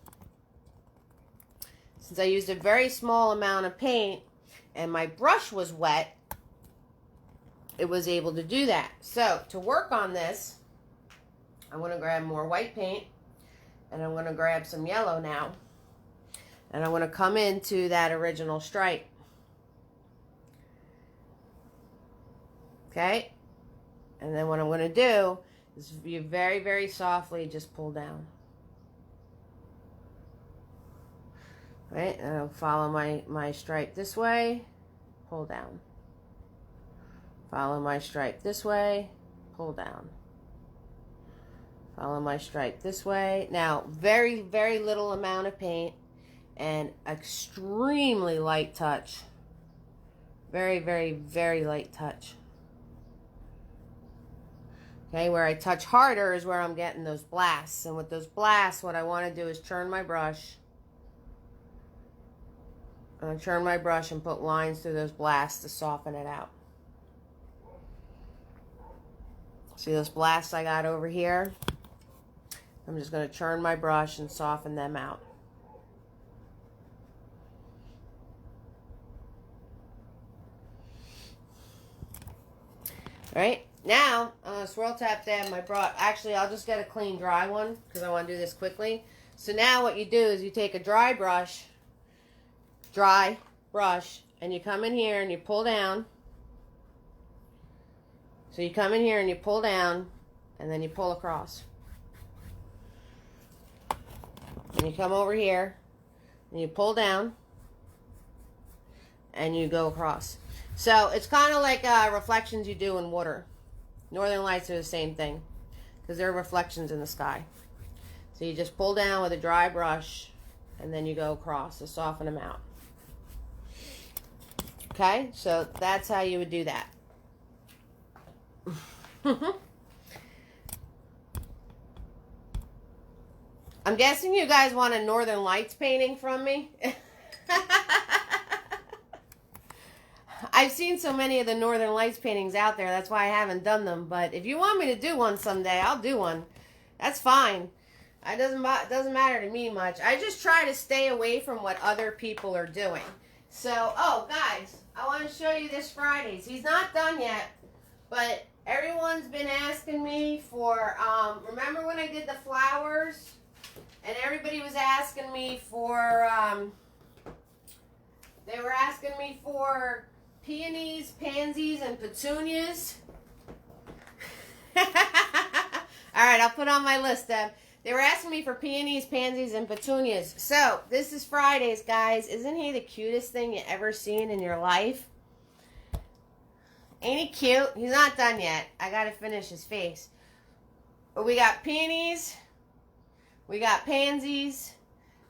Speaker 1: amount of paint and my brush was wet, it was able to do that. So to work on this, I'm going to grab more white paint, and I'm going to grab some yellow now, and I'm going to come into that original stripe. Okay, and then what I'm going to do is you very, very softly just pull down. Right, and I'll follow my stripe this way, pull down. Follow my stripe this way, pull down. Follow my stripe this way. Now, very, very little amount of paint and extremely light touch. Very, very, very light touch. Okay, where I touch harder is where I'm getting those blasts. And with those blasts, what I want to do is turn my brush. I'm going to turn my brush and put lines through those blasts to soften it out. See those blasts I got over here? I'm just going to turn my brush and soften them out. All right, now I'm going to swirl tap dab my brush. Actually, I'll just get a clean dry one because I want to do this quickly. So now what you do is you take a dry brush, and you come in here and you pull down. So you come in here and you pull down, and then you pull across. And you come over here, and you pull down, and you go across. So it's kind of like reflections you do in water. Northern lights are the same thing, because they're reflections in the sky. So you just pull down with a dry brush, and then you go across to soften them out. Okay, so that's how you would do that. I'm guessing you guys want a Northern Lights painting from me. I've seen so many of the Northern Lights paintings out there, that's why I haven't done them. But if you want me to do one someday, I'll do one. That's fine. It doesn't matter to me much. I just try to stay away from what other people are doing. So, oh, guys, I want to show you this Fridays. He's not done yet, but everyone's been asking me for, remember when I did the flowers? And everybody was asking me for, they were asking me for peonies, pansies, and petunias. All right, I'll put on my list, Deb. They were asking me for peonies, pansies, and petunias. So, this is Fridays, guys. Isn't he the cutest thing you ever seen in your life? Ain't he cute? He's not done yet. I got to finish his face. But we got peonies, we got pansies,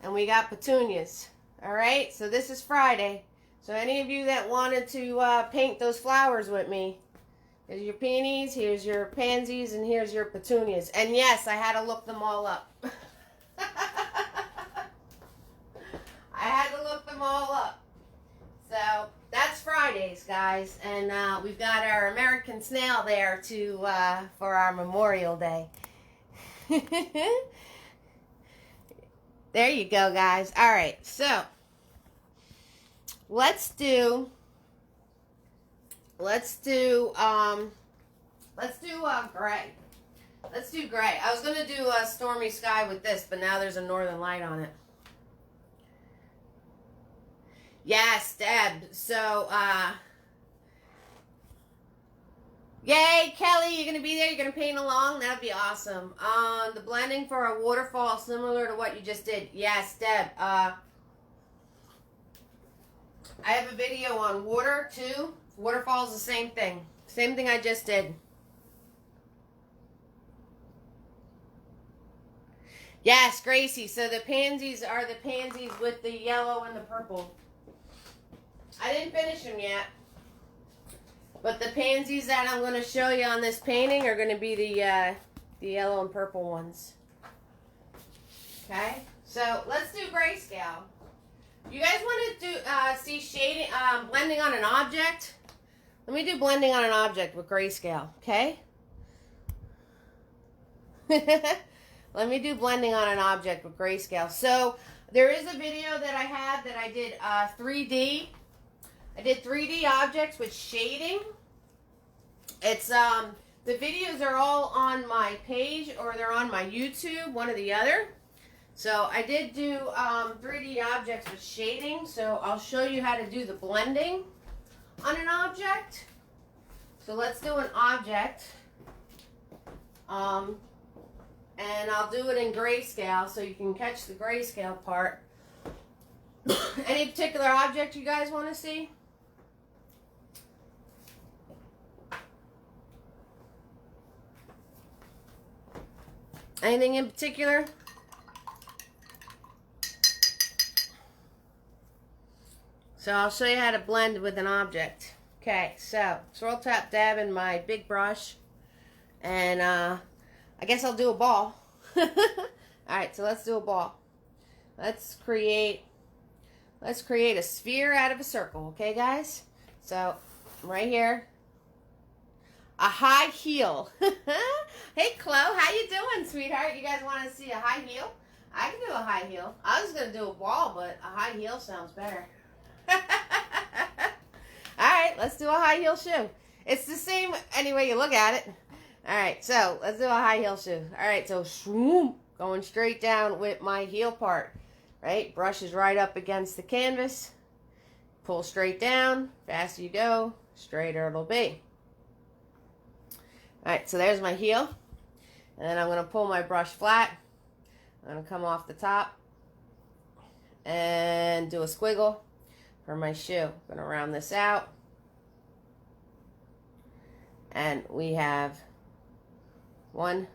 Speaker 1: and we got petunias. All right? So, this is Friday. So, any of you that wanted to paint those flowers with me, here's your peonies, here's your pansies, and here's your petunias. And yes, I had to look them all up. I had to look them all up. So, that's Fridays, guys. And we've got our American snail there to for our Memorial Day. There you go, guys. All right, so let's do gray. Let's do gray. I was gonna do a stormy sky with this, but now there's a northern light on it. Yes, Deb. So, yay, Kelly, you're gonna be there. You're gonna paint along. That'd be awesome. The blending for a waterfall similar to what you just did. Yes, Deb. I have a video on water too. Waterfall's the same thing. Same thing I just did. Yes, Gracie. So the pansies are the pansies with the yellow and the purple. I didn't finish them yet. But the pansies that I'm going to show you on this painting are going to be the yellow and purple ones. Okay? So let's do grayscale. You guys want to do see shading, blending on an object? Let me do blending on an object with grayscale, okay? Let me do blending on an object with grayscale. So there is a video that I had that I did 3D. I did 3D objects with shading. It's the videos are all on my page or they're on my YouTube, one or the other. So I did do 3D objects with shading, so I'll show you how to do the blending on an object. So let's do an object, and I'll do it in grayscale so you can catch the grayscale part. Any particular object you guys want to see? Anything in particular? So I'll show you how to blend with an object. Okay, so swirl, tap, dab in my big brush. And I guess I'll do a ball. Alright, so let's do a ball. Let's create a sphere out of a circle, okay guys? So right here. A high heel. Hey Chloe, how you doing, sweetheart? You guys want to see a high heel? I can do a high heel. I was going to do a ball, but a high heel sounds better. Alright, let's do a high heel shoe. It's the same any way you look at it. Alright, so let's do a high heel shoe. Alright, so swoop, going straight down with my heel part. Right, brush is right up against the canvas. Pull straight down. Faster you go, straighter it'll be. Alright, so there's my heel. And then I'm going to pull my brush flat. I'm going to come off the top and do a squiggle for my shoe. I'm going to round this out. And we have one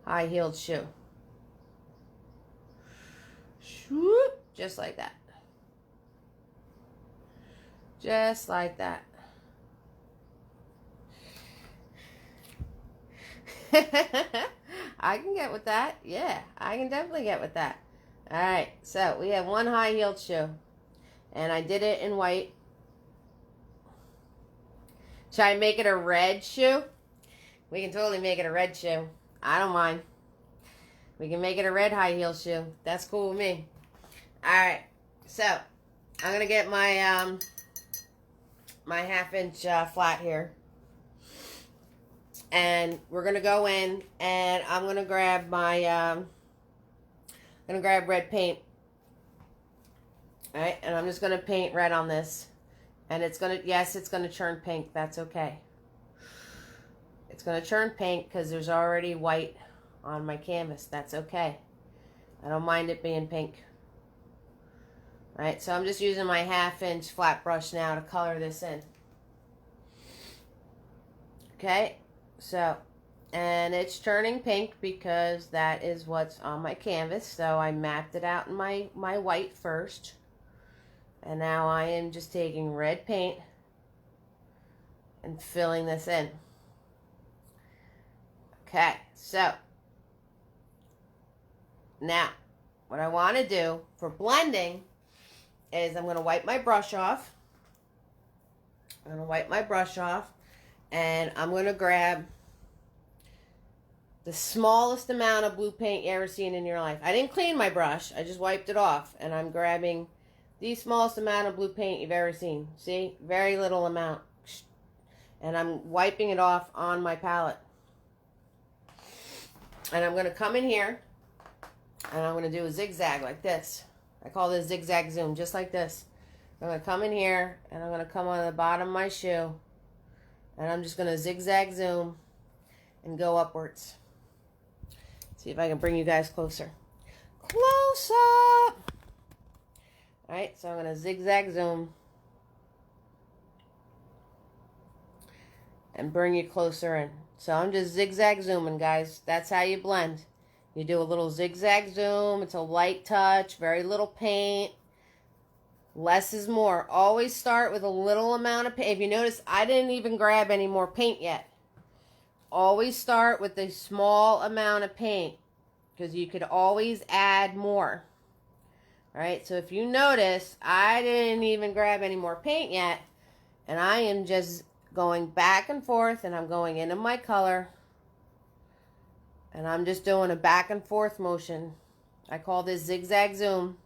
Speaker 1: high-heeled shoe. Swoop, just like that. Just like that. I can get with that. Yeah, I can definitely get with that. All right, so we have one high-heeled shoe. And I did it in white. Should I make it a red shoe? We can totally make it a red shoe. I don't mind. We can make it a red high-heel shoe. That's cool with me. All right, so I'm going to get my my half-inch flat here. And we're going to go in, and I'm going to grab my, red paint. All right, and I'm just going to paint red on this. And it's going to, yes, it's going to turn pink. That's okay. It's going to turn pink because there's already white on my canvas. That's okay. I don't mind it being pink. All right, so I'm just using my half-inch flat brush now to color this in. Okay, so, and it's turning pink because that is what's on my canvas. So I mapped it out in my white first. And now I am just taking red paint and filling this in. Okay, so now what I want to do for blending is I'm going to wipe my brush off. I'm going to wipe my brush off, and I'm going to grab the smallest amount of blue paint you ever seen in your life. I didn't clean my brush. I just wiped it off, and I'm grabbing the smallest amount of blue paint you've ever seen. See? Very little amount. And I'm wiping it off on my palette. And I'm going to come in here, and I'm going to do a zigzag like this. I call this zigzag zoom, just like this. I'm going to come in here, and I'm going to come on the bottom of my shoe, and I'm just going to zigzag zoom and go upwards. See if I can bring you guys closer. Close up! Alright, so I'm going to zigzag zoom and bring you closer in. So I'm just zigzag zooming, guys. That's how you blend. You do a little zigzag zoom. It's a light touch, very little paint. Less is more. Always start with a little amount of paint. If you notice, I didn't even grab any more paint yet. Always start with a small amount of paint because you could always add more. Alright, so if you notice, I didn't even grab any more paint yet. And I am just going back and forth, and I'm going into my color. And I'm just doing a back and forth motion. I call this zigzag zoom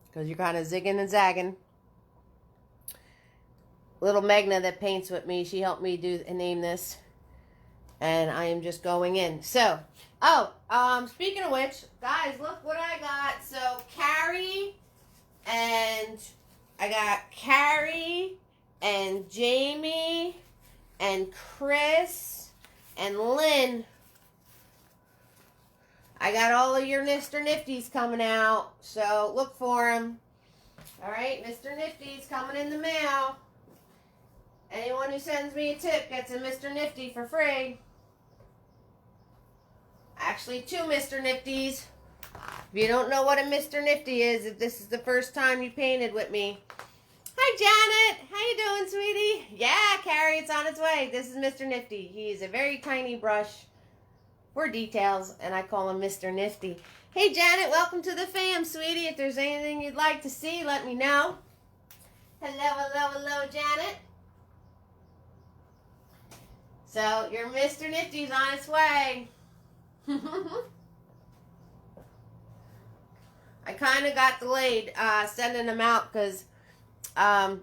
Speaker 1: because you're kind of zigging and zagging. Little Megna that paints with me, she helped me name this. And I am just going in. So, speaking of which, guys, look what I got. So, Carrie and Jamie and Chris and Lynn. I got all of your Mr. Nifties coming out, so look for them. All right, Mr. Nifties coming in the mail. Anyone who sends me a tip gets a Mr. Nifty for free. Actually, 2 Mr. Nifties. If you don't know what a Mr. Nifty is, if this is the first time you painted with me. Hi, Janet. How you doing, sweetie? Yeah, Carrie, it's on its way. This is Mr. Nifty. He's a very tiny brush for details, and I call him Mr. Nifty. Hey, Janet, welcome to the fam, sweetie. If there's anything you'd like to see, let me know. Hello, Janet. So, your Mr. Nifty's on its way. I kind of got delayed sending them out because I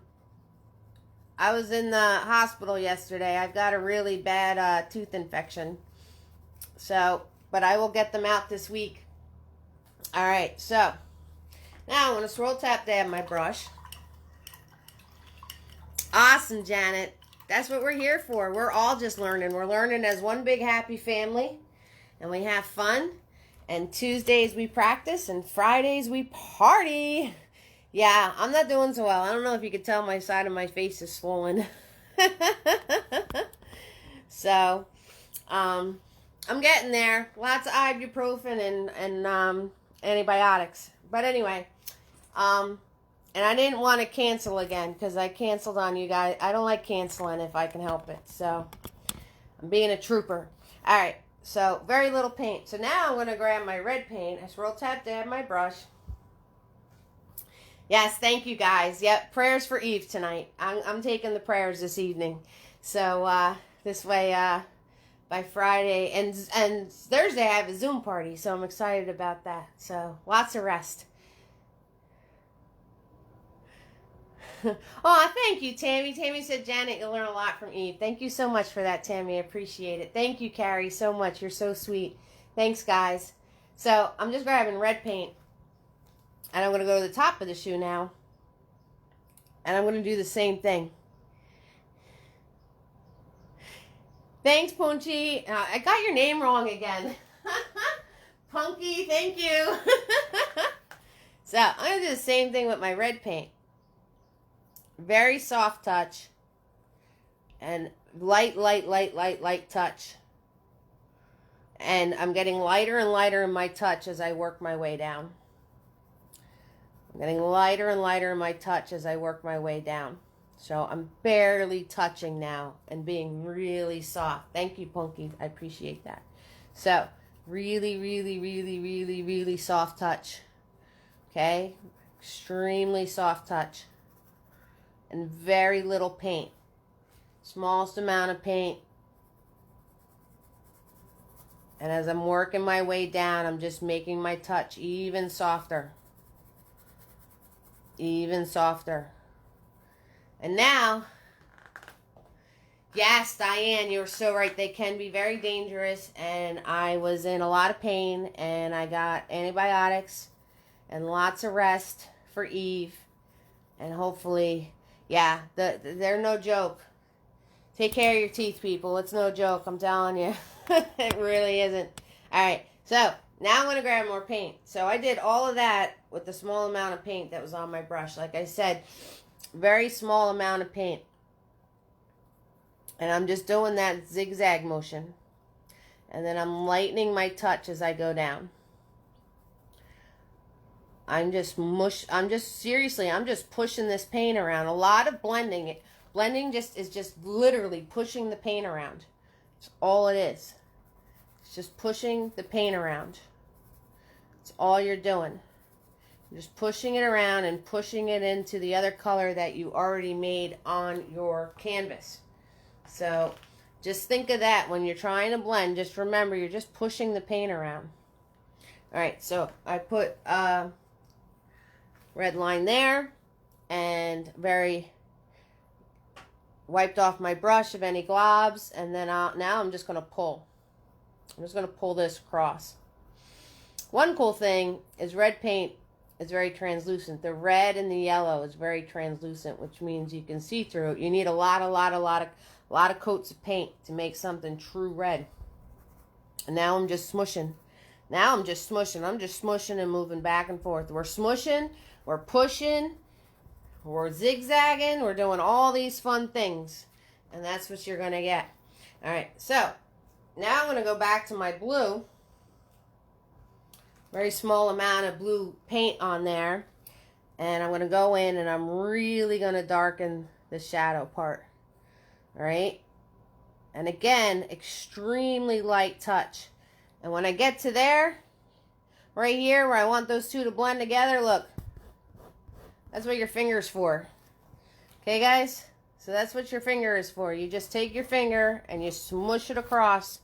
Speaker 1: was in the hospital yesterday. I've got a really bad tooth infection. So, but I will get them out this week. All right, so now I'm going to swirl tap dab my brush. Awesome, Janet. That's what we're here for. We're all just learning. We're learning as one big happy family. And we have fun. And Tuesdays we practice. And Fridays we party. Yeah, I'm not doing so well. I don't know if you could tell my side of my face is swollen. So, I'm getting there. Lots of ibuprofen antibiotics. But anyway, and I didn't want to cancel again because I canceled on you guys. I don't like canceling if I can help it. So I'm being a trooper. All right. So very little paint. So now I'm going to grab my red paint. I swirl tap dab my brush. Yes, thank you guys. Yep, prayers for Eve tonight. I'm taking the prayers this evening. So this way by Friday and Thursday I have a Zoom party, so I'm excited about that. So lots of rest. Oh, thank you, Tammy. Tammy said, Janet, you'll learn a lot from Eve. Thank you so much for that, Tammy. I appreciate it. Thank you, Carrie, so much. You're so sweet. Thanks, guys. So I'm just grabbing red paint. And I'm going to go to the top of the shoe now. And I'm going to do the same thing. Thanks, Punchy. I got your name wrong again. Punky, thank you. So I'm going to do the same thing with my red paint. Very soft touch. And light touch. And I'm getting lighter and lighter in my touch as I work my way down. I'm getting lighter and lighter in my touch as I work my way down. So I'm barely touching now and being really soft. Thank you, Punky. I appreciate that. So really soft touch. Okay? Extremely soft touch. And very little paint. Smallest amount of paint. And as I'm working my way down, I'm just making my touch even softer. Even softer. And now, yes, Diane, you're so right. They can be very dangerous. And I was in a lot of pain. And I got antibiotics. And lots of rest for Eve. And hopefully, yeah, they're no joke. Take care of your teeth, people. It's no joke. I'm telling you. It really isn't. All right. So, now I'm going to grab more paint. So I did all of that with the small amount of paint that was on my brush. Like I said, very small amount of paint. And I'm just doing that zigzag motion. And then I'm lightening my touch as I go down. I'm just pushing this paint around. A lot of blending. Blending is just literally pushing the paint around. That's all it is. It's just pushing the paint around. That's all you're doing. You're just pushing it around and pushing it into the other color that you already made on your canvas. So just think of that when you're trying to blend. Just remember, you're just pushing the paint around. All right, so I put a red line there and very wiped off my brush of any globs. And then now I'm just going to pull. I'm just going to pull this across. One cool thing is red paint is very translucent. The red and the yellow is very translucent, which means you can see through it. You need a lot of coats of paint to make something true red. And now I'm just smushing. I'm just smushing and moving back and forth. We're smushing, we're pushing, we're zigzagging, we're doing all these fun things. And that's what you're going to get. All right, so now I'm going to go back to my blue. Very small amount of blue paint on there. And I'm going to go in and I'm really going to darken the shadow part. All right. And again, extremely light touch. And when I get to there, right here where I want those two to blend together, look. That's what your finger's for. Okay, guys? So that's what your finger is for. You just take your finger and you smush it across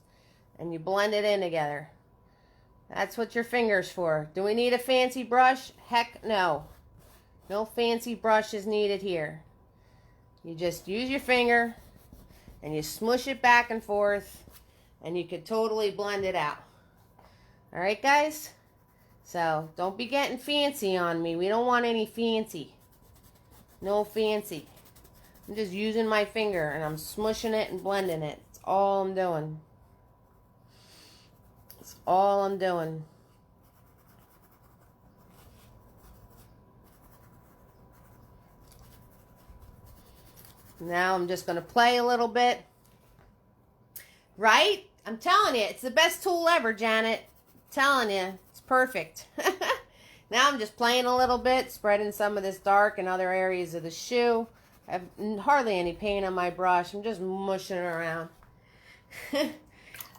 Speaker 1: and you blend it in together. That's what your finger's for. Do we need a fancy brush? Heck no. No fancy brush is needed here. You just use your finger and you smush it back and forth and you could totally blend it out. Alright, guys? So don't be getting fancy on me. We don't want any fancy. No fancy. I'm just using my finger and I'm smushing it and blending it. That's all I'm doing. That's all I'm doing. Now I'm just going to play a little bit. Right? I'm telling you, it's the best tool ever, Janet. I'm telling you, it's perfect. Now I'm just playing a little bit, spreading some of this dark in other areas of the shoe. I have hardly any paint on my brush. I'm just mushing it around. I'm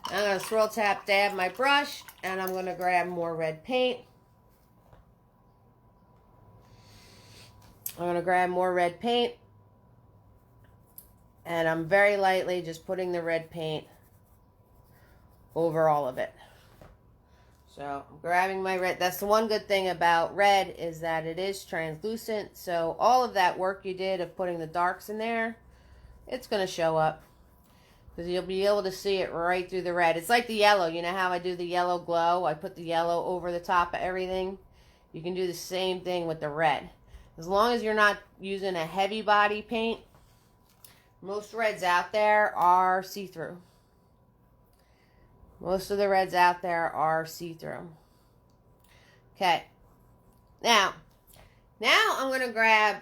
Speaker 1: going to swirl, tap, dab my brush, and I'm going to grab more red paint. I'm going to grab more red paint, and I'm very lightly just putting the red paint over all of it. So I'm grabbing my red. That's the one good thing about red, is that it is translucent. So all of that work you did of putting the darks in there, it's going to show up. Because you'll be able to see it right through the red. It's like the yellow. You know how I do the yellow glow? I put the yellow over the top of everything. You can do the same thing with the red. As long as you're not using a heavy body paint, most reds out there are see-through. Most of the reds out there are see-through. Okay. Now I'm going to grab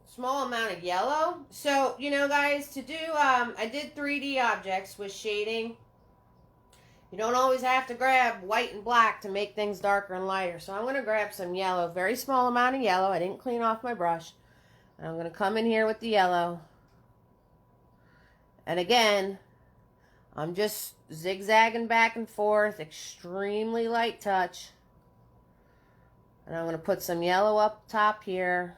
Speaker 1: small amount of yellow. So, you know, guys, to do, I did 3D objects with shading. You don't always have to grab white and black to make things darker and lighter. So I'm going to grab some yellow, very small amount of yellow. I didn't clean off my brush. And I'm going to come in here with the yellow. And again, I'm just zigzagging back and forth, extremely light touch. And I'm going to put some yellow up top here.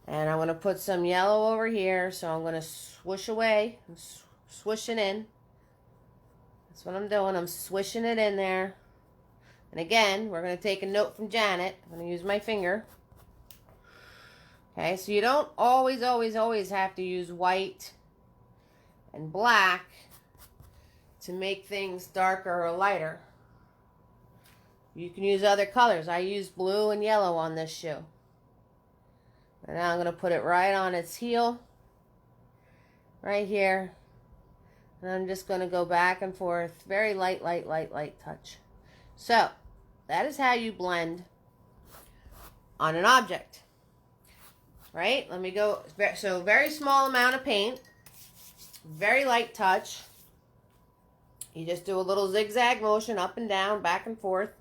Speaker 1: And I'm going to put some yellow over here. So I'm going to swoosh away, swish it in. That's what I'm doing. I'm swishing it in there. And again, we're going to take a note from Janet. I'm going to use my finger. Okay, so you don't always have to use white and black to make things darker or lighter. You can use other colors. I use blue and yellow on this shoe. And now I'm going to put it right on its heel, right here. And I'm just going to go back and forth, very light touch. So, that is how you blend on an object. Right? Let me go. So, very small amount of paint, very light touch. You just do a little zigzag motion up and down, back and forth.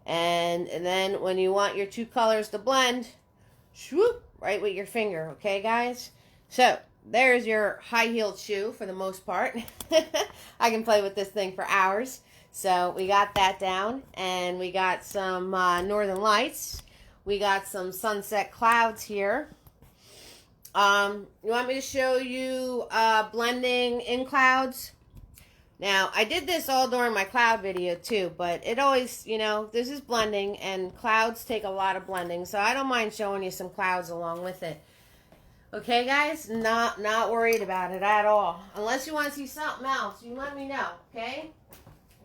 Speaker 1: And then when you want your two colors to blend, swoop, right with your finger. Okay, guys? So, there's your high-heeled shoe for the most part. I can play with this thing for hours. So, we got that down. And we got some northern lights. We got some sunset clouds here. You want me to show you blending in clouds? Now, I did this all during my cloud video too, but it always, you know, this is blending, and clouds take a lot of blending, so I don't mind showing you some clouds along with it. Okay, guys? Not worried about it at all. Unless you want to see something else, you let me know, okay?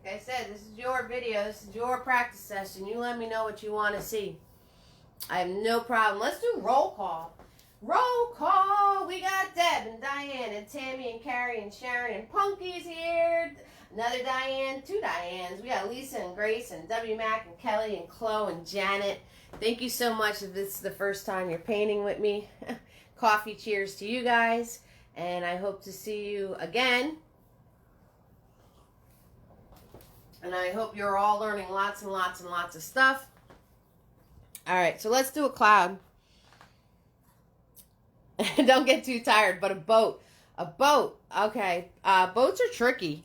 Speaker 1: Like I said, this is your video, this is your practice session. You let me know what you want to see. I have no problem. Let's do roll call. Roll call! We got Deb and Diane and Tammy and Carrie and Sharon and Punky's here. Another Diane, two Dianes. We got Lisa and Grace and W. Mac and Kelly and Chloe and Janet. Thank you so much if this is the first time you're painting with me. Coffee cheers to you guys. And I hope to see you again. And I hope you're all learning lots and lots and lots of stuff. Alright, so let's do a cloud. Don't get too tired, but a boat. A boat. Okay. Boats are tricky.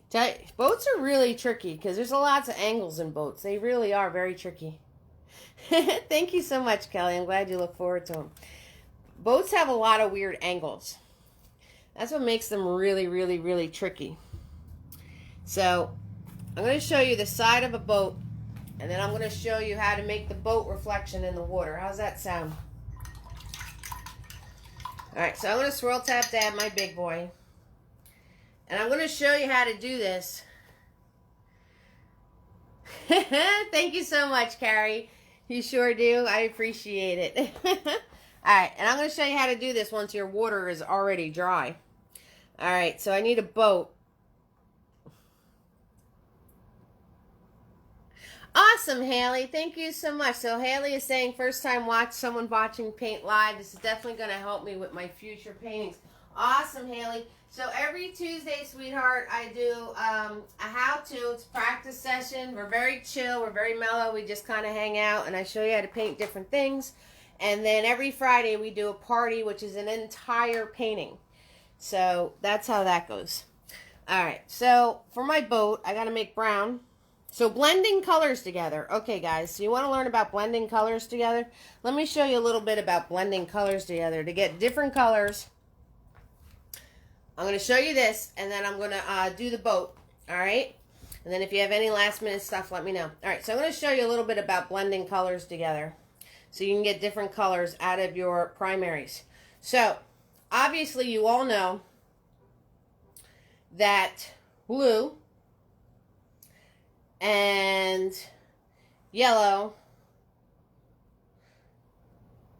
Speaker 1: Boats are really tricky because there's lots of angles in boats. They really are very tricky. Thank you so much, Kelly. I'm glad you look forward to them. Boats have a lot of weird angles. That's what makes them really tricky. So, I'm going to show you the side of a boat, and then I'm going to show you how to make the boat reflection in the water. How's that sound? Alright, so I'm going to swirl tap dab my big boy. And I'm going to show you how to do this. Thank you so much, Carrie. You sure do. I appreciate it. Alright, and I'm going to show you how to do this once your water is already dry. Alright, so I need a boat. Awesome, Haley. Thank you so much. So Haley is saying first time someone watching paint live. This is definitely going to help me with my future paintings. Awesome, Haley. So every Tuesday, sweetheart, I do a how-to. It's a practice session. We're very chill. We're very mellow. We just kind of hang out, and I show you how to paint different things. And then every Friday, we do a party, which is an entire painting. So that's how that goes. All right. So for my boat, I got to make brown. So blending colors together. Okay, guys. So you want to learn about blending colors together? Let me show you a little bit about blending colors together to get different colors. I'm going to show you this, and then I'm going to do the boat, all right? And then if you have any last-minute stuff, let me know. All right, so I'm going to show you a little bit about blending colors together so you can get different colors out of your primaries. So, obviously, you all know that blue and yellow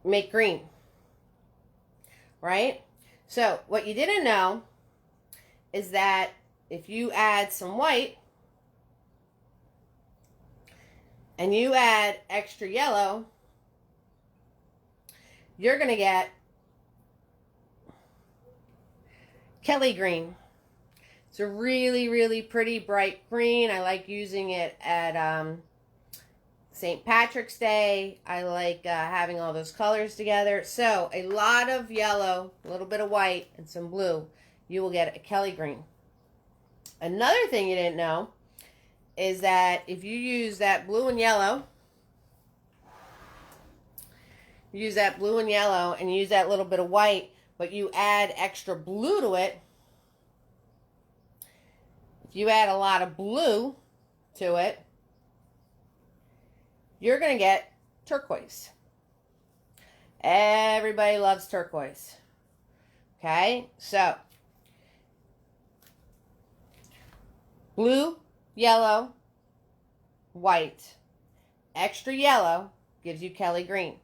Speaker 1: make green, right? So, what you didn't know is that if you add some white and you add extra yellow, you're going to get Kelly green. It's a really, really pretty bright green. I like using it at St. Patrick's Day. I like having all those colors together. So a lot of yellow, a little bit of white, and some blue. You will get a Kelly green. Another thing you didn't know is that if you use that blue and yellow, and use that little bit of white, but you add extra blue to it, if you add a lot of blue to it, you're going to get turquoise. Everybody loves turquoise. Okay, so blue, yellow, white. Extra yellow gives you Kelly green.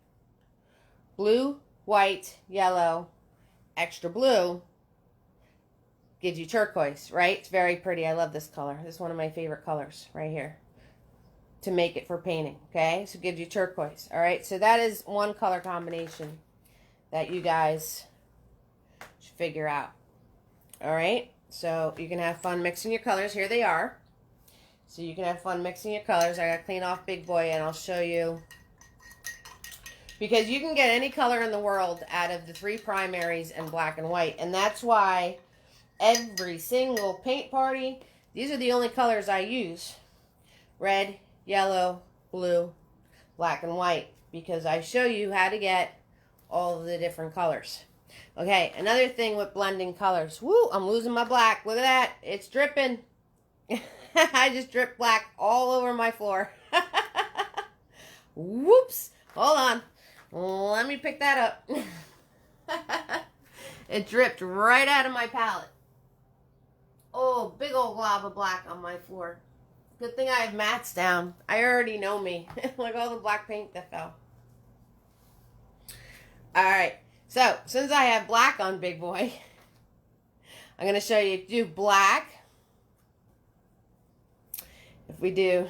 Speaker 1: Blue, white, yellow, extra blue gives you turquoise, right? It's very pretty. I love this color. This is one of my favorite colors right here to make it for painting, okay? So it gives you turquoise, all right? So that is one color combination that you guys should figure out, all right? So you can have fun mixing your colors. Here they are. So you can have fun mixing your colors. I got to clean off Big Boy, and I'll show you. Because you can get any color in the world out of the 3 primaries and black and white. And that's why every single paint party, these are the only colors I use. Red, yellow, blue, black, and white. Because I show you how to get all of the different colors. Okay, another thing with blending colors. Woo, I'm losing my black. Look at that. It's dripping. I just dripped black all over my floor. Whoops. Hold on. Let me pick that up. It dripped right out of my palette. Oh, big old glob of black on my floor. Good thing I have mats down. I already know me. Look at all the black paint that fell. Alright. So, since I have black on Big Boy, I'm going to show you do black. If we do,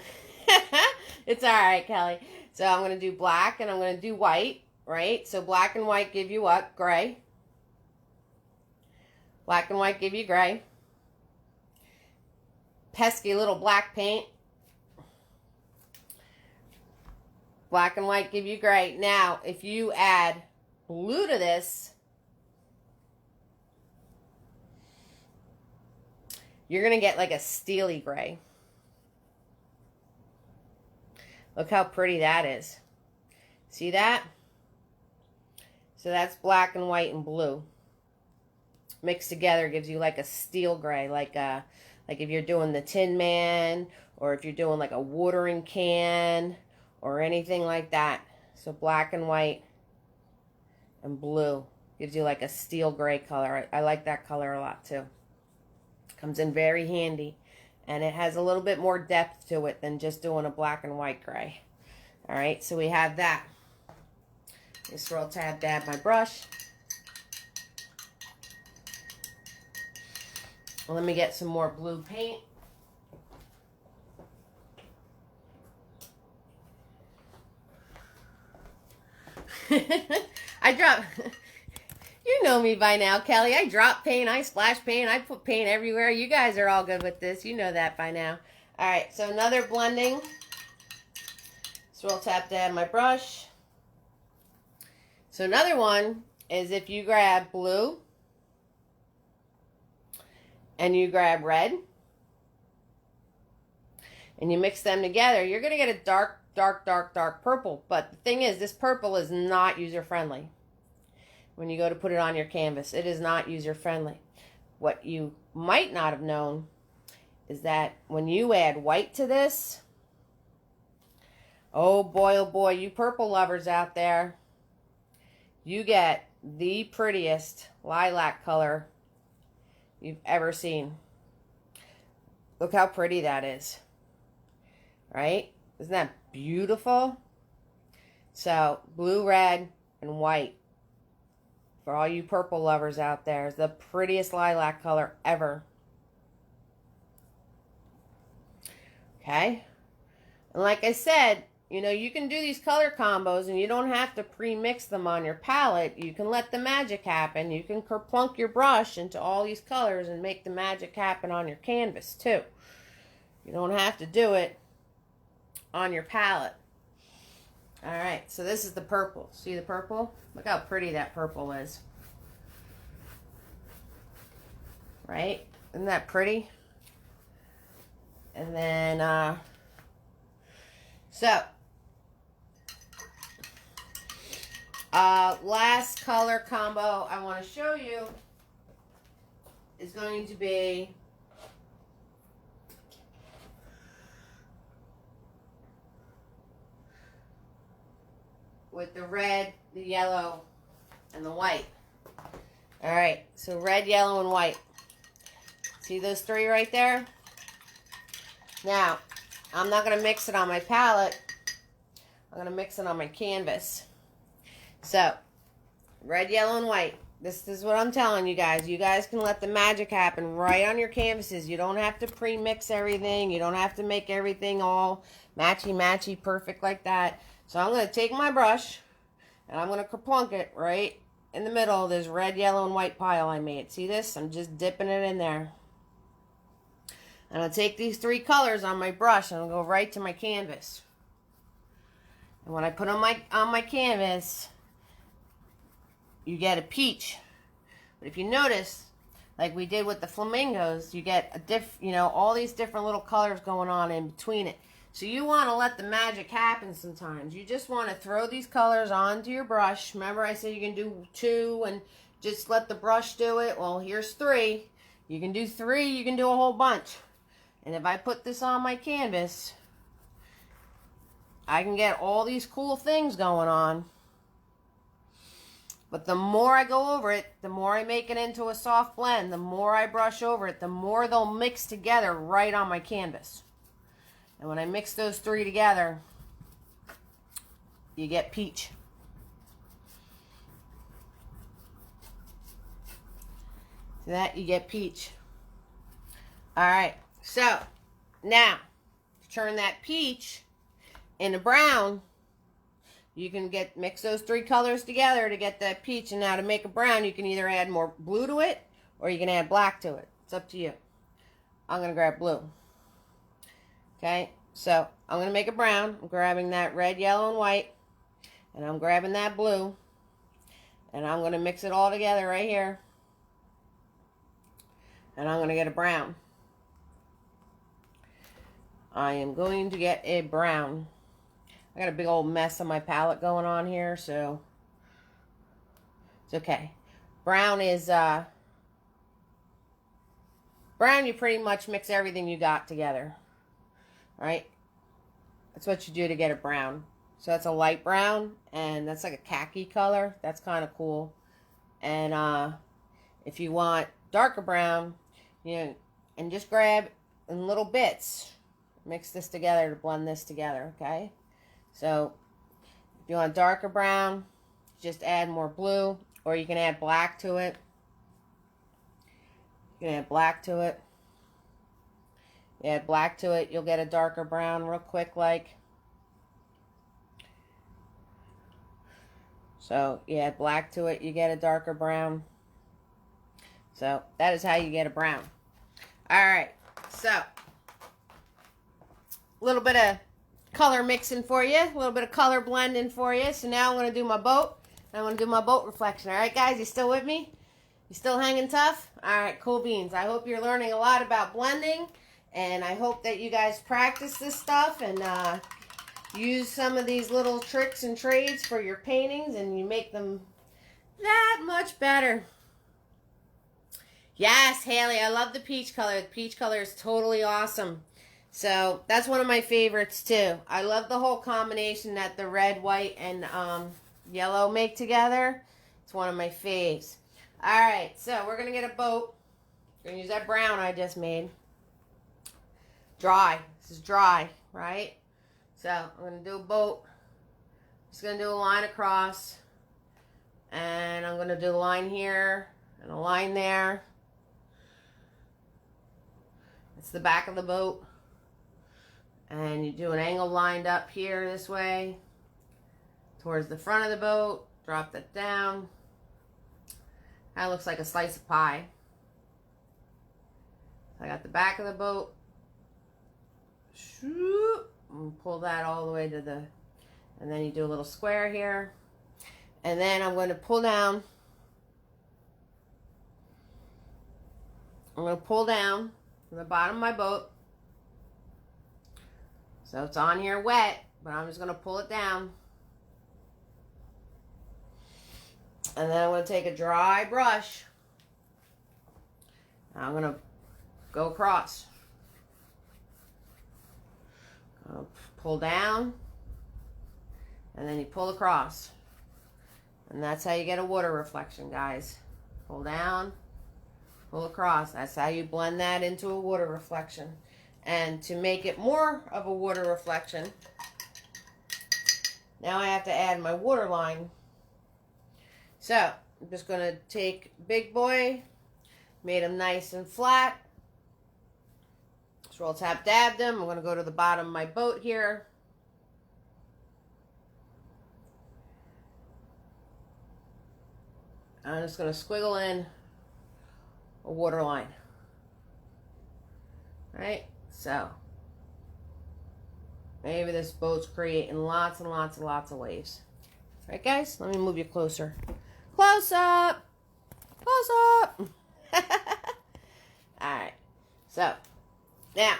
Speaker 1: it's alright, Kelly. So I'm going to do black and I'm going to do white, right? So black and white give you what? Gray. Black and white give you gray. Pesky little black paint. Black and white give you gray. Now, if you add blue to this, you're going to get like a steely gray. Look how pretty that is. See that? So that's black and white and blue. Mixed together gives you like a steel gray, like if you're doing the Tin Man, or if you're doing like a watering can, or anything like that. So black and white and blue gives you like a steel gray color. I like that color a lot too. Comes in very handy. And it has a little bit more depth to it than just doing a black and white gray. All right, so we have that. Just roll tab dab my brush. Let me get some more blue paint. I dropped. You You know me by now, Kelly. I drop paint, I splash paint, I put paint everywhere. You guys are all good with this. You know that by now. All right, so another blending. So I'll tap to add my brush. So another one is if you grab blue and you grab red and you mix them together, you're going to get a dark, dark, dark, dark purple. But the thing is, this purple is not user-friendly. When you go to put it on your canvas, it is not user-friendly. What you might not have known is that when you add white to this, oh boy, you purple lovers out there, you get the prettiest lilac color you've ever seen. Look how pretty that is. Right? Isn't that beautiful? So, blue, red, and white. For all you purple lovers out there, is the prettiest lilac color ever. Okay? And like I said, you know, you can do these color combos and you don't have to pre-mix them on your palette. You can let the magic happen. You can kerplunk your brush into all these colors and make the magic happen on your canvas too. You don't have to do it on your palette. Alright, so this is the purple. See the purple? Look how pretty that purple is. Right? Isn't that pretty? And then, last color combo I want to show you is going to be with the red, the yellow, and the white. Alright, so red, yellow, and white. See those three right there? Now, I'm not going to mix it on my palette. I'm going to mix it on my canvas. So, red, yellow, and white. This is what I'm telling you guys. You guys can let the magic happen right on your canvases. You don't have to pre-mix everything. You don't have to make everything all matchy-matchy perfect like that. So I'm going to take my brush and I'm going to kerplunk it right in the middle of this red, yellow, and white pile I made. See this? I'm just dipping it in there. And I'll take these three colors on my brush and I'll go right to my canvas. And when I put on my canvas, you get a peach. But if you notice, like we did with the flamingos, you get a all these different little colors going on in between it. So you want to let the magic happen sometimes. You just want to throw these colors onto your brush. Remember I said you can do 2 and just let the brush do it? Well, here's 3. You can do 3, you can do a whole bunch. And if I put this on my canvas, I can get all these cool things going on. But the more I go over it, the more I make it into a soft blend, the more I brush over it, the more they'll mix together right on my canvas. And when I mix those 3 together, you get peach. See that? You get peach. Alright, so now to turn that peach into brown, you can mix those 3 colors together to get that peach. And now to make a brown, you can either add more blue to it or you can add black to it. It's up to you. I'm going to grab blue. Okay, so I'm going to make a brown. I'm grabbing that red, yellow, and white. And I'm grabbing that blue. And I'm going to mix it all together right here. And I'm going to get a brown. I am going to get a brown. I got a big old mess on my palette going on here, so it's okay. Brown is, brown, you pretty much mix everything you got together. Right? That's what you do to get a brown. So that's a light brown, and that's like a khaki color. That's kind of cool. And if you want darker brown, and just grab in little bits. Mix this together to blend this together, okay? So if you want darker brown, just add more blue, or you can add black to it. You can add black to it. You add black to it, you'll get a darker brown real quick like. So you add black to it, you get a darker brown. So that is how you get a brown. All right, so a little bit of color mixing for you, a little bit of color blending for you. So now I'm going to do my boat. I'm going to do my boat reflection. All right, guys, you still with me? You still hanging tough? All right, cool beans. I hope you're learning a lot about blending, and I hope that you guys practice this stuff and use some of these little tricks and trades for your paintings, and you make them that much better. Yes, Haley, I love the peach color. The peach color is totally awesome. So that's one of my favorites too. I love the whole combination that the red, white, and yellow make together. It's one of my faves. All right, so we're going to get a boat. We're going to use that brown I just made. Dry. This is dry, right? So I'm going to do a boat. Just going to do a line across. And I'm going to do a line here and a line there. It's the back of the boat. And you do an angle lined up here this way towards the front of the boat. Drop that down. That looks like a slice of pie. I got the back of the boat. And pull that all the way to the, and then you do a little square here. And then I'm going to pull down. I'm going to pull down from the bottom of my boat. So it's on here wet, but I'm just going to pull it down. And then I'm going to take a dry brush. I'm going to go across. Pull down. And then you pull across. And that's how you get a water reflection, guys. Pull down. Pull across. That's how you blend that into a water reflection. And to make it more of a water reflection, now I have to add my water line. So I'm just going to take Big Boy, made him nice and flat. Swirl tap dabbed him. I'm going to go to the bottom of my boat here. I'm just going to squiggle in a water line. All right, so maybe this boat's creating lots and lots and lots of waves. All right, guys, let me move you closer. Close up. Close up. All right, so now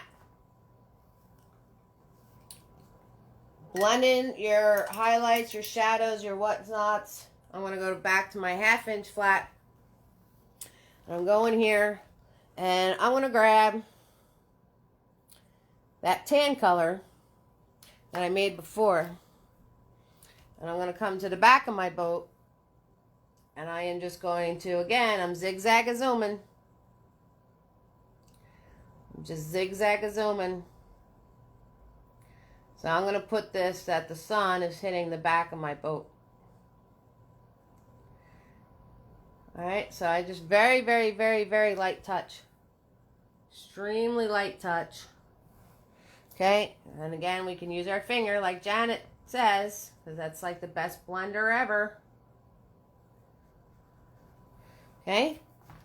Speaker 1: blend in your highlights, your shadows, your whatnots. I'm going to go back to my 1/2 inch flat. I'm going here and I'm going to grab that tan color that I made before. And I'm going to come to the back of my boat. And I am just going to, again, I'm zigzag-a-zooming. I'm just zigzag-a-zooming. So I'm going to put this that the sun is hitting the back of my boat. Alright, so I just very, very, very, very light touch. Extremely light touch. Okay, and again, we can use our finger like Janet says, because that's like the best blender ever. Okay,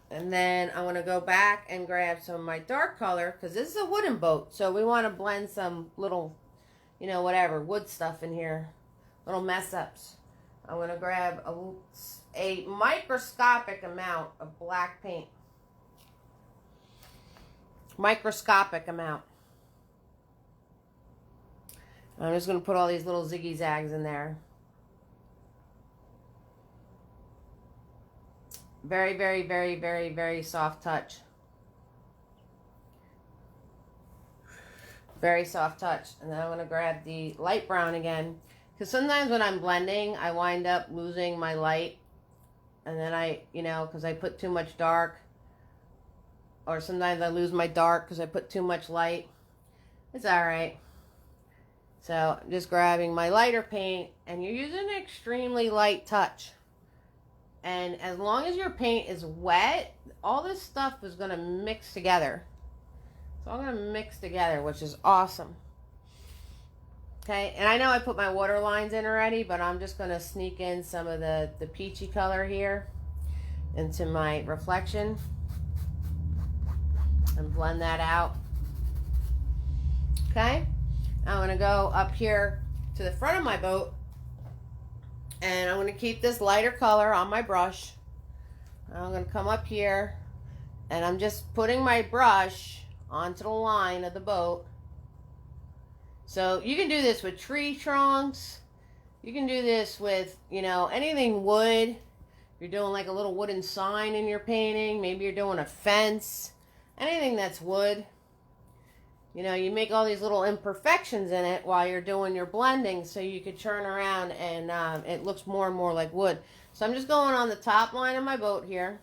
Speaker 1: and then I'm going to go back and grab some of my dark color, because this is a wooden boat, so we want to blend some little, you know, whatever, wood stuff in here, little mess ups. I'm going to grab a microscopic amount of black paint. Microscopic amount. I'm just going to put all these little ziggy zags in there. Very, very, very, very, very soft touch. Very soft touch. And then I'm going to grab the light brown again. Because sometimes when I'm blending, I wind up losing my light. And then I, you know, because I put too much dark. Or sometimes I lose my dark because I put too much light. It's alright. So I'm just grabbing my lighter paint. And you're using an extremely light touch. And as long as your paint is wet, all this stuff is going to mix together. It's all going to mix together, which is awesome. Okay, and I know I put my water lines in already, but I'm just going to sneak in some of the peachy color here into my reflection and blend that out. Okay, I'm going to go up here to the front of my boat, and I'm going to keep this lighter color on my brush. I'm going to come up here, and I'm just putting my brush onto the line of the boat. So you can do this with tree trunks. You can do this with, you know, anything wood. You're doing like a little wooden sign in your painting. Maybe you're doing a fence. Anything that's wood. You know, you make all these little imperfections in it while you're doing your blending, so you could turn around and it looks more and more like wood. So I'm just going on the top line of my boat here.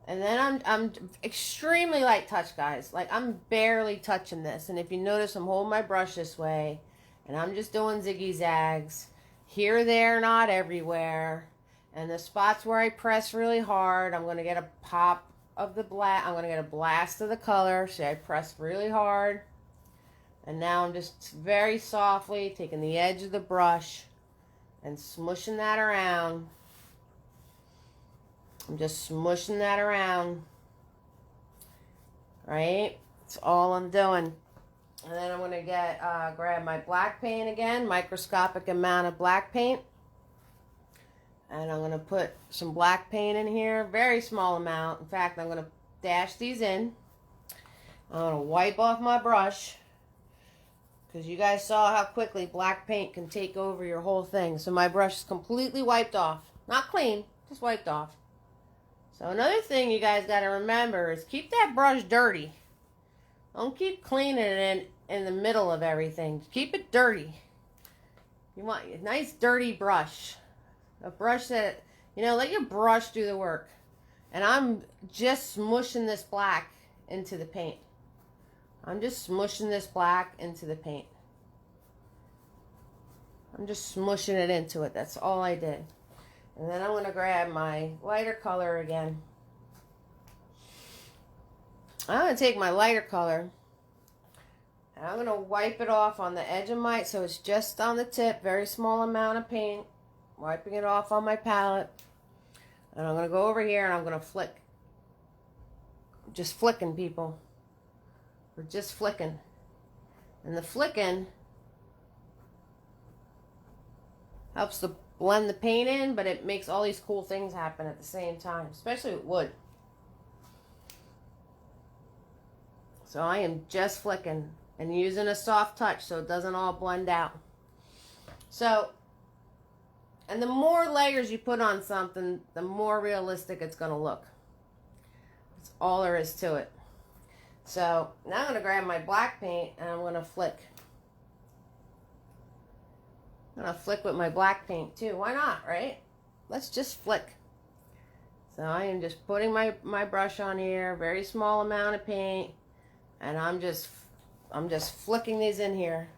Speaker 1: And then I'm extremely light touch, guys. Like, I'm barely touching this. And if you notice, I'm holding my brush this way. And I'm just doing ziggy zags. Here, there, not everywhere. And the spots where I press really hard, I'm going to get a pop of the black. I'm going to get a blast of the color. See, I press really hard. And now I'm just very softly taking the edge of the brush and smushing that around. I'm just smushing that around, right? That's all I'm doing. And then I'm going to grab my black paint again, microscopic amount of black paint. And I'm going to put some black paint in here, very small amount. In fact, I'm going to dash these in. I'm going to wipe off my brush, because you guys saw how quickly black paint can take over your whole thing. So my brush is completely wiped off. Not clean, just wiped off. So another thing you guys got to remember is keep that brush dirty. Don't keep cleaning it in the middle of everything. Keep it dirty. You want a nice dirty brush. A brush that, you know, let your brush do the work. And I'm just smushing this black into the paint. I'm just smushing this black into the paint. I'm just smushing it into it. That's all I did. And then I'm going to grab my lighter color again. I'm going to take my lighter color, and I'm going to wipe it off on the edge of my, so it's just on the tip, very small amount of paint. Wiping it off on my palette. And I'm going to go over here and I'm going to flick. Just flicking, people. We're just flicking. And the flicking helps to blend the paint in, but it makes all these cool things happen at the same time, especially with wood. So I am just flicking and using a soft touch so it doesn't all blend out. So, and the more layers you put on something, the more realistic it's going to look. That's all there is to it. So now I'm going to grab my black paint and I'm going to flick. I'm going to flick with my black paint too. Why not, right? Let's just flick. So I am just putting my brush on here, very small amount of paint, and I'm just flicking these in here.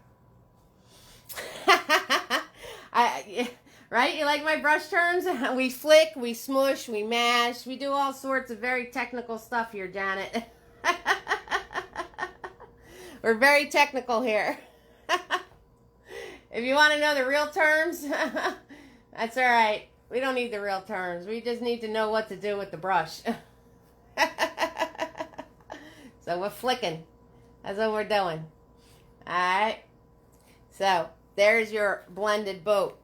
Speaker 1: Right? You like my brush terms? We flick, we smush, we mash, we do all sorts of very technical stuff here, Janet. We're very technical here. If you want to know the real terms, that's all right. We don't need the real terms. We just need to know what to do with the brush. So we're flicking. That's what we're doing. All right. So there's your blended boat.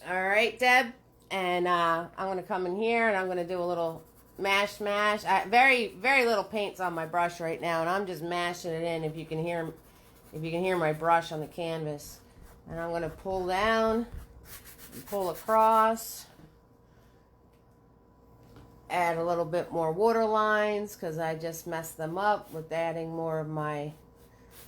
Speaker 1: All right, Deb. And I'm going to come in here and I'm going to do a little mash. Very, very little paint's on my brush right now, and I'm just mashing it in. If you can hear my brush on the canvas. And I'm going to pull down and pull across. Add a little bit more water lines because I just messed them up with adding more of my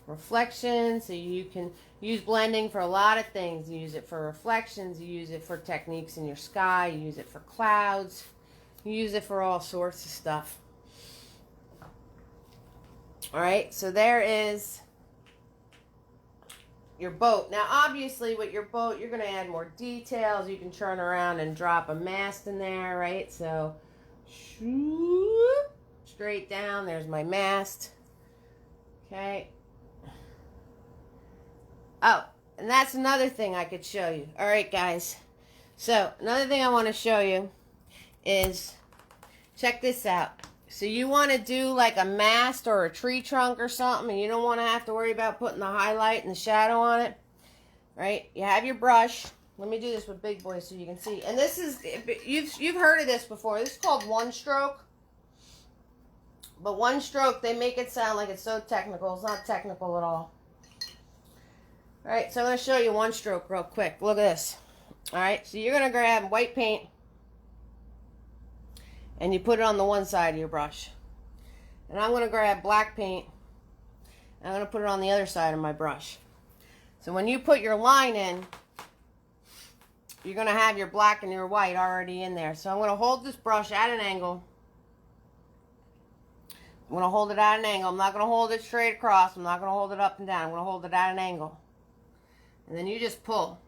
Speaker 1: reflection. So you can use blending for a lot of things. You use it for reflections. You use it for techniques in your sky. You use it for clouds. You use it for all sorts of stuff. All right, so there is your boat. Now, obviously, with your boat, you're going to add more details. You can turn around and drop a mast in there, right? So, straight down. There's my mast. Okay. Oh, And that's another thing I could show you. All right, guys. So another thing I want to show you is, check this out. So you want to do like a mast or a tree trunk or something, and you don't want to have to worry about putting the highlight and the shadow on it, right? You have your brush. Let me do this with big boy so you can see. And this is, you've heard of this before. This is called one stroke. But one stroke, they make it sound like it's so technical. It's not technical at all. All right, so I'm going to show you one stroke real quick. Look at this. All right, so you're going to grab white paint and you put it on the one side of your brush. And I'm going to grab black paint and I'm going to put it on the other side of my brush. So when you put your line in, you're going to have your black and your white already in there. So I'm going to hold this brush at an angle. I'm going to hold it at an angle. I'm not going to hold it straight across. I'm not going to hold it up and down. I'm going to hold it at an angle. And then you just pull.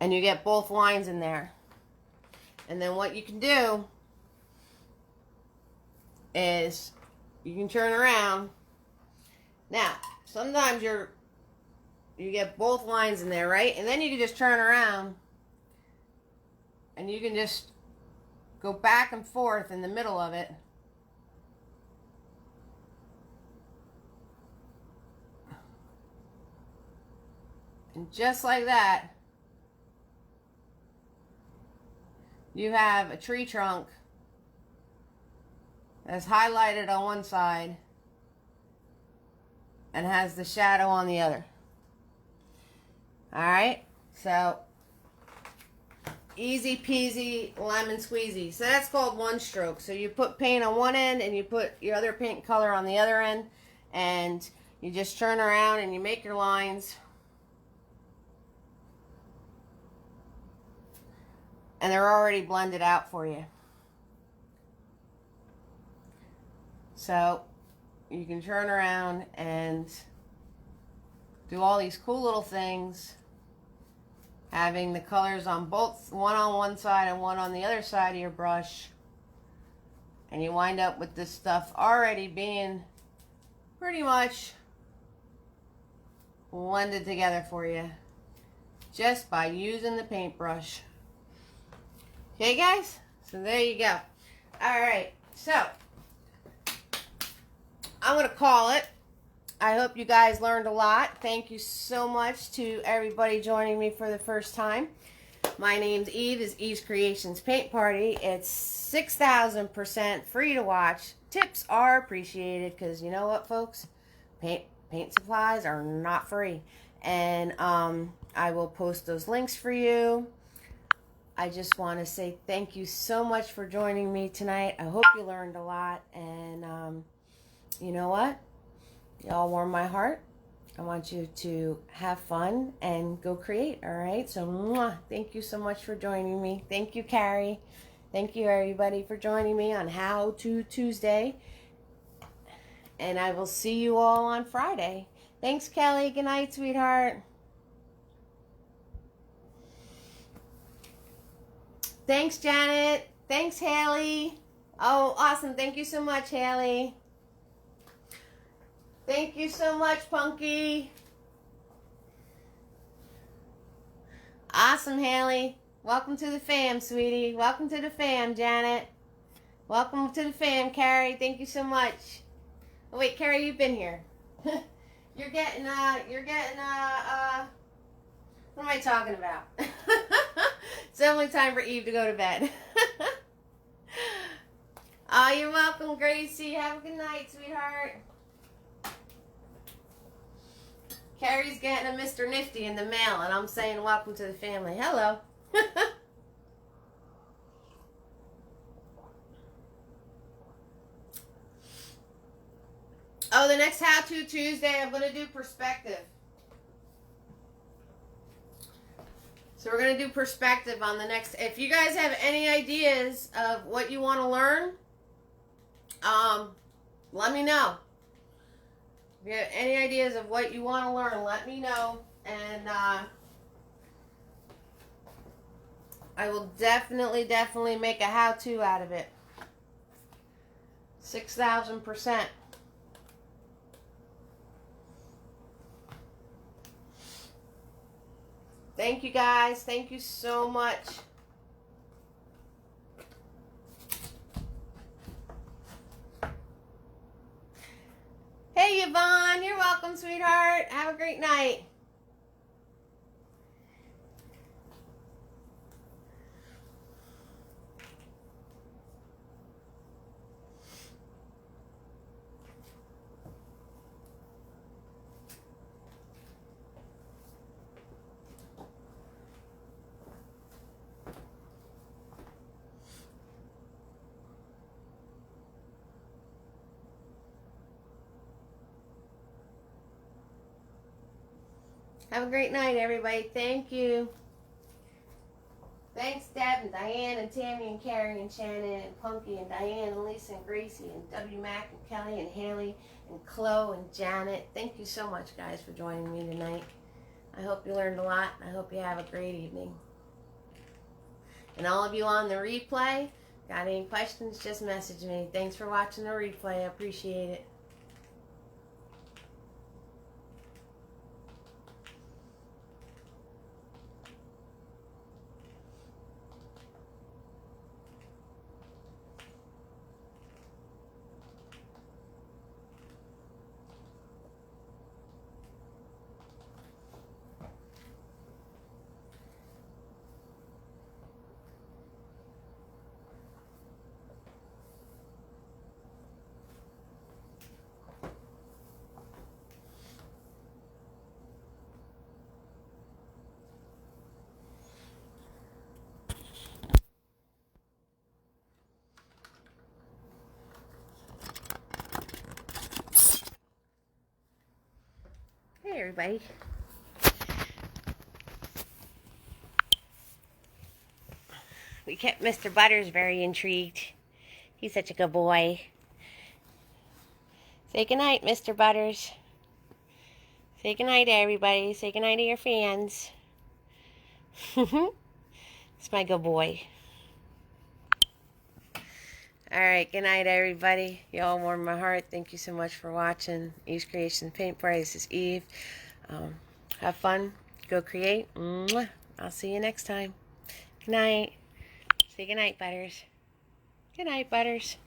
Speaker 1: And you get both lines in there. And then what you can do is you can turn around. Now, sometimes you get both lines in there, right? And then you can just turn around and you can just go back and forth in the middle of it. And just like that, you have a tree trunk that's highlighted on one side and has the shadow on the other. Alright, so easy peasy lemon squeezy. So that's called one stroke. So you put paint on one end and you put your other paint color on the other end, and you just turn around and you make your lines. And they're already blended out for you. So you can turn around and do all these cool little things, having the colors on both, one on one side and one on the other side of your brush. And you wind up with this stuff already being pretty much blended together for you just by using the paintbrush. Okay, guys? So there you go. Alright, so I'm going to call it. I hope you guys learned a lot. Thank you so much to everybody joining me for the first time. My name's Eve. It's Eve's Creations Paint Party. It's 6,000% free to watch. Tips are appreciated because you know what, folks? Paint supplies are not free. And I will post those links for you. I just want to say thank you so much for joining me tonight. I hope you learned a lot. And you know what? Y'all warm my heart. I want you to have fun and go create, all right? So, thank you so much for joining me. Thank you, Carrie. Thank you, everybody, for joining me on How To Tuesday. And I will see you all on Friday. Thanks, Kelly. Good night, sweetheart. Thanks, Janet. Thanks, Haley. Oh, awesome. Thank you so much, Haley. Thank you so much, Punky. Awesome, Haley. Welcome to the fam, sweetie. Welcome to the fam, Janet. Welcome to the fam, Carrie. Thank you so much. Oh, wait, Carrie, you've been here. You're getting, what am I talking about? It's only time for Eve to go to bed. Oh, you're welcome, Gracie. Have a good night, sweetheart. Carrie's getting a Mr. Nifty in the mail, and I'm saying welcome to the family. Hello. Oh, the next How To Tuesday, I'm going to do perspective. So we're going to do perspective on the next. If you guys have any ideas of what you want to learn, let me know. If you have any ideas of what you want to learn, let me know. And I will definitely make a how-to out of it. 6,000%. Thank you, guys. Thank you so much. Hey, Yvonne. You're welcome, sweetheart. Have a great night. Have a great night, everybody. Thank you. Thanks, Deb and Diane and Tammy and Carrie and Shannon and Punky and Diane and Lisa and Gracie and W. Mac and Kelly and Haley and Chloe and Janet. Thank you so much, guys, for joining me tonight. I hope you learned a lot. I hope you have a great evening. And all of you on the replay, got any questions, just message me. Thanks for watching the replay. I appreciate it. Hey, everybody. We kept Mr. Butters very intrigued. He's such a good boy. Say goodnight, Mr. Butters. Say goodnight to everybody. Say goodnight to your fans. It's my good boy. Alright, good night, everybody. You all warm my heart. Thank you so much for watching. Eve's Creation Paint Party. This is Eve. Have fun. Go create. Mwah. I'll see you next time. Good night. Say good night, Butters. Good night, Butters.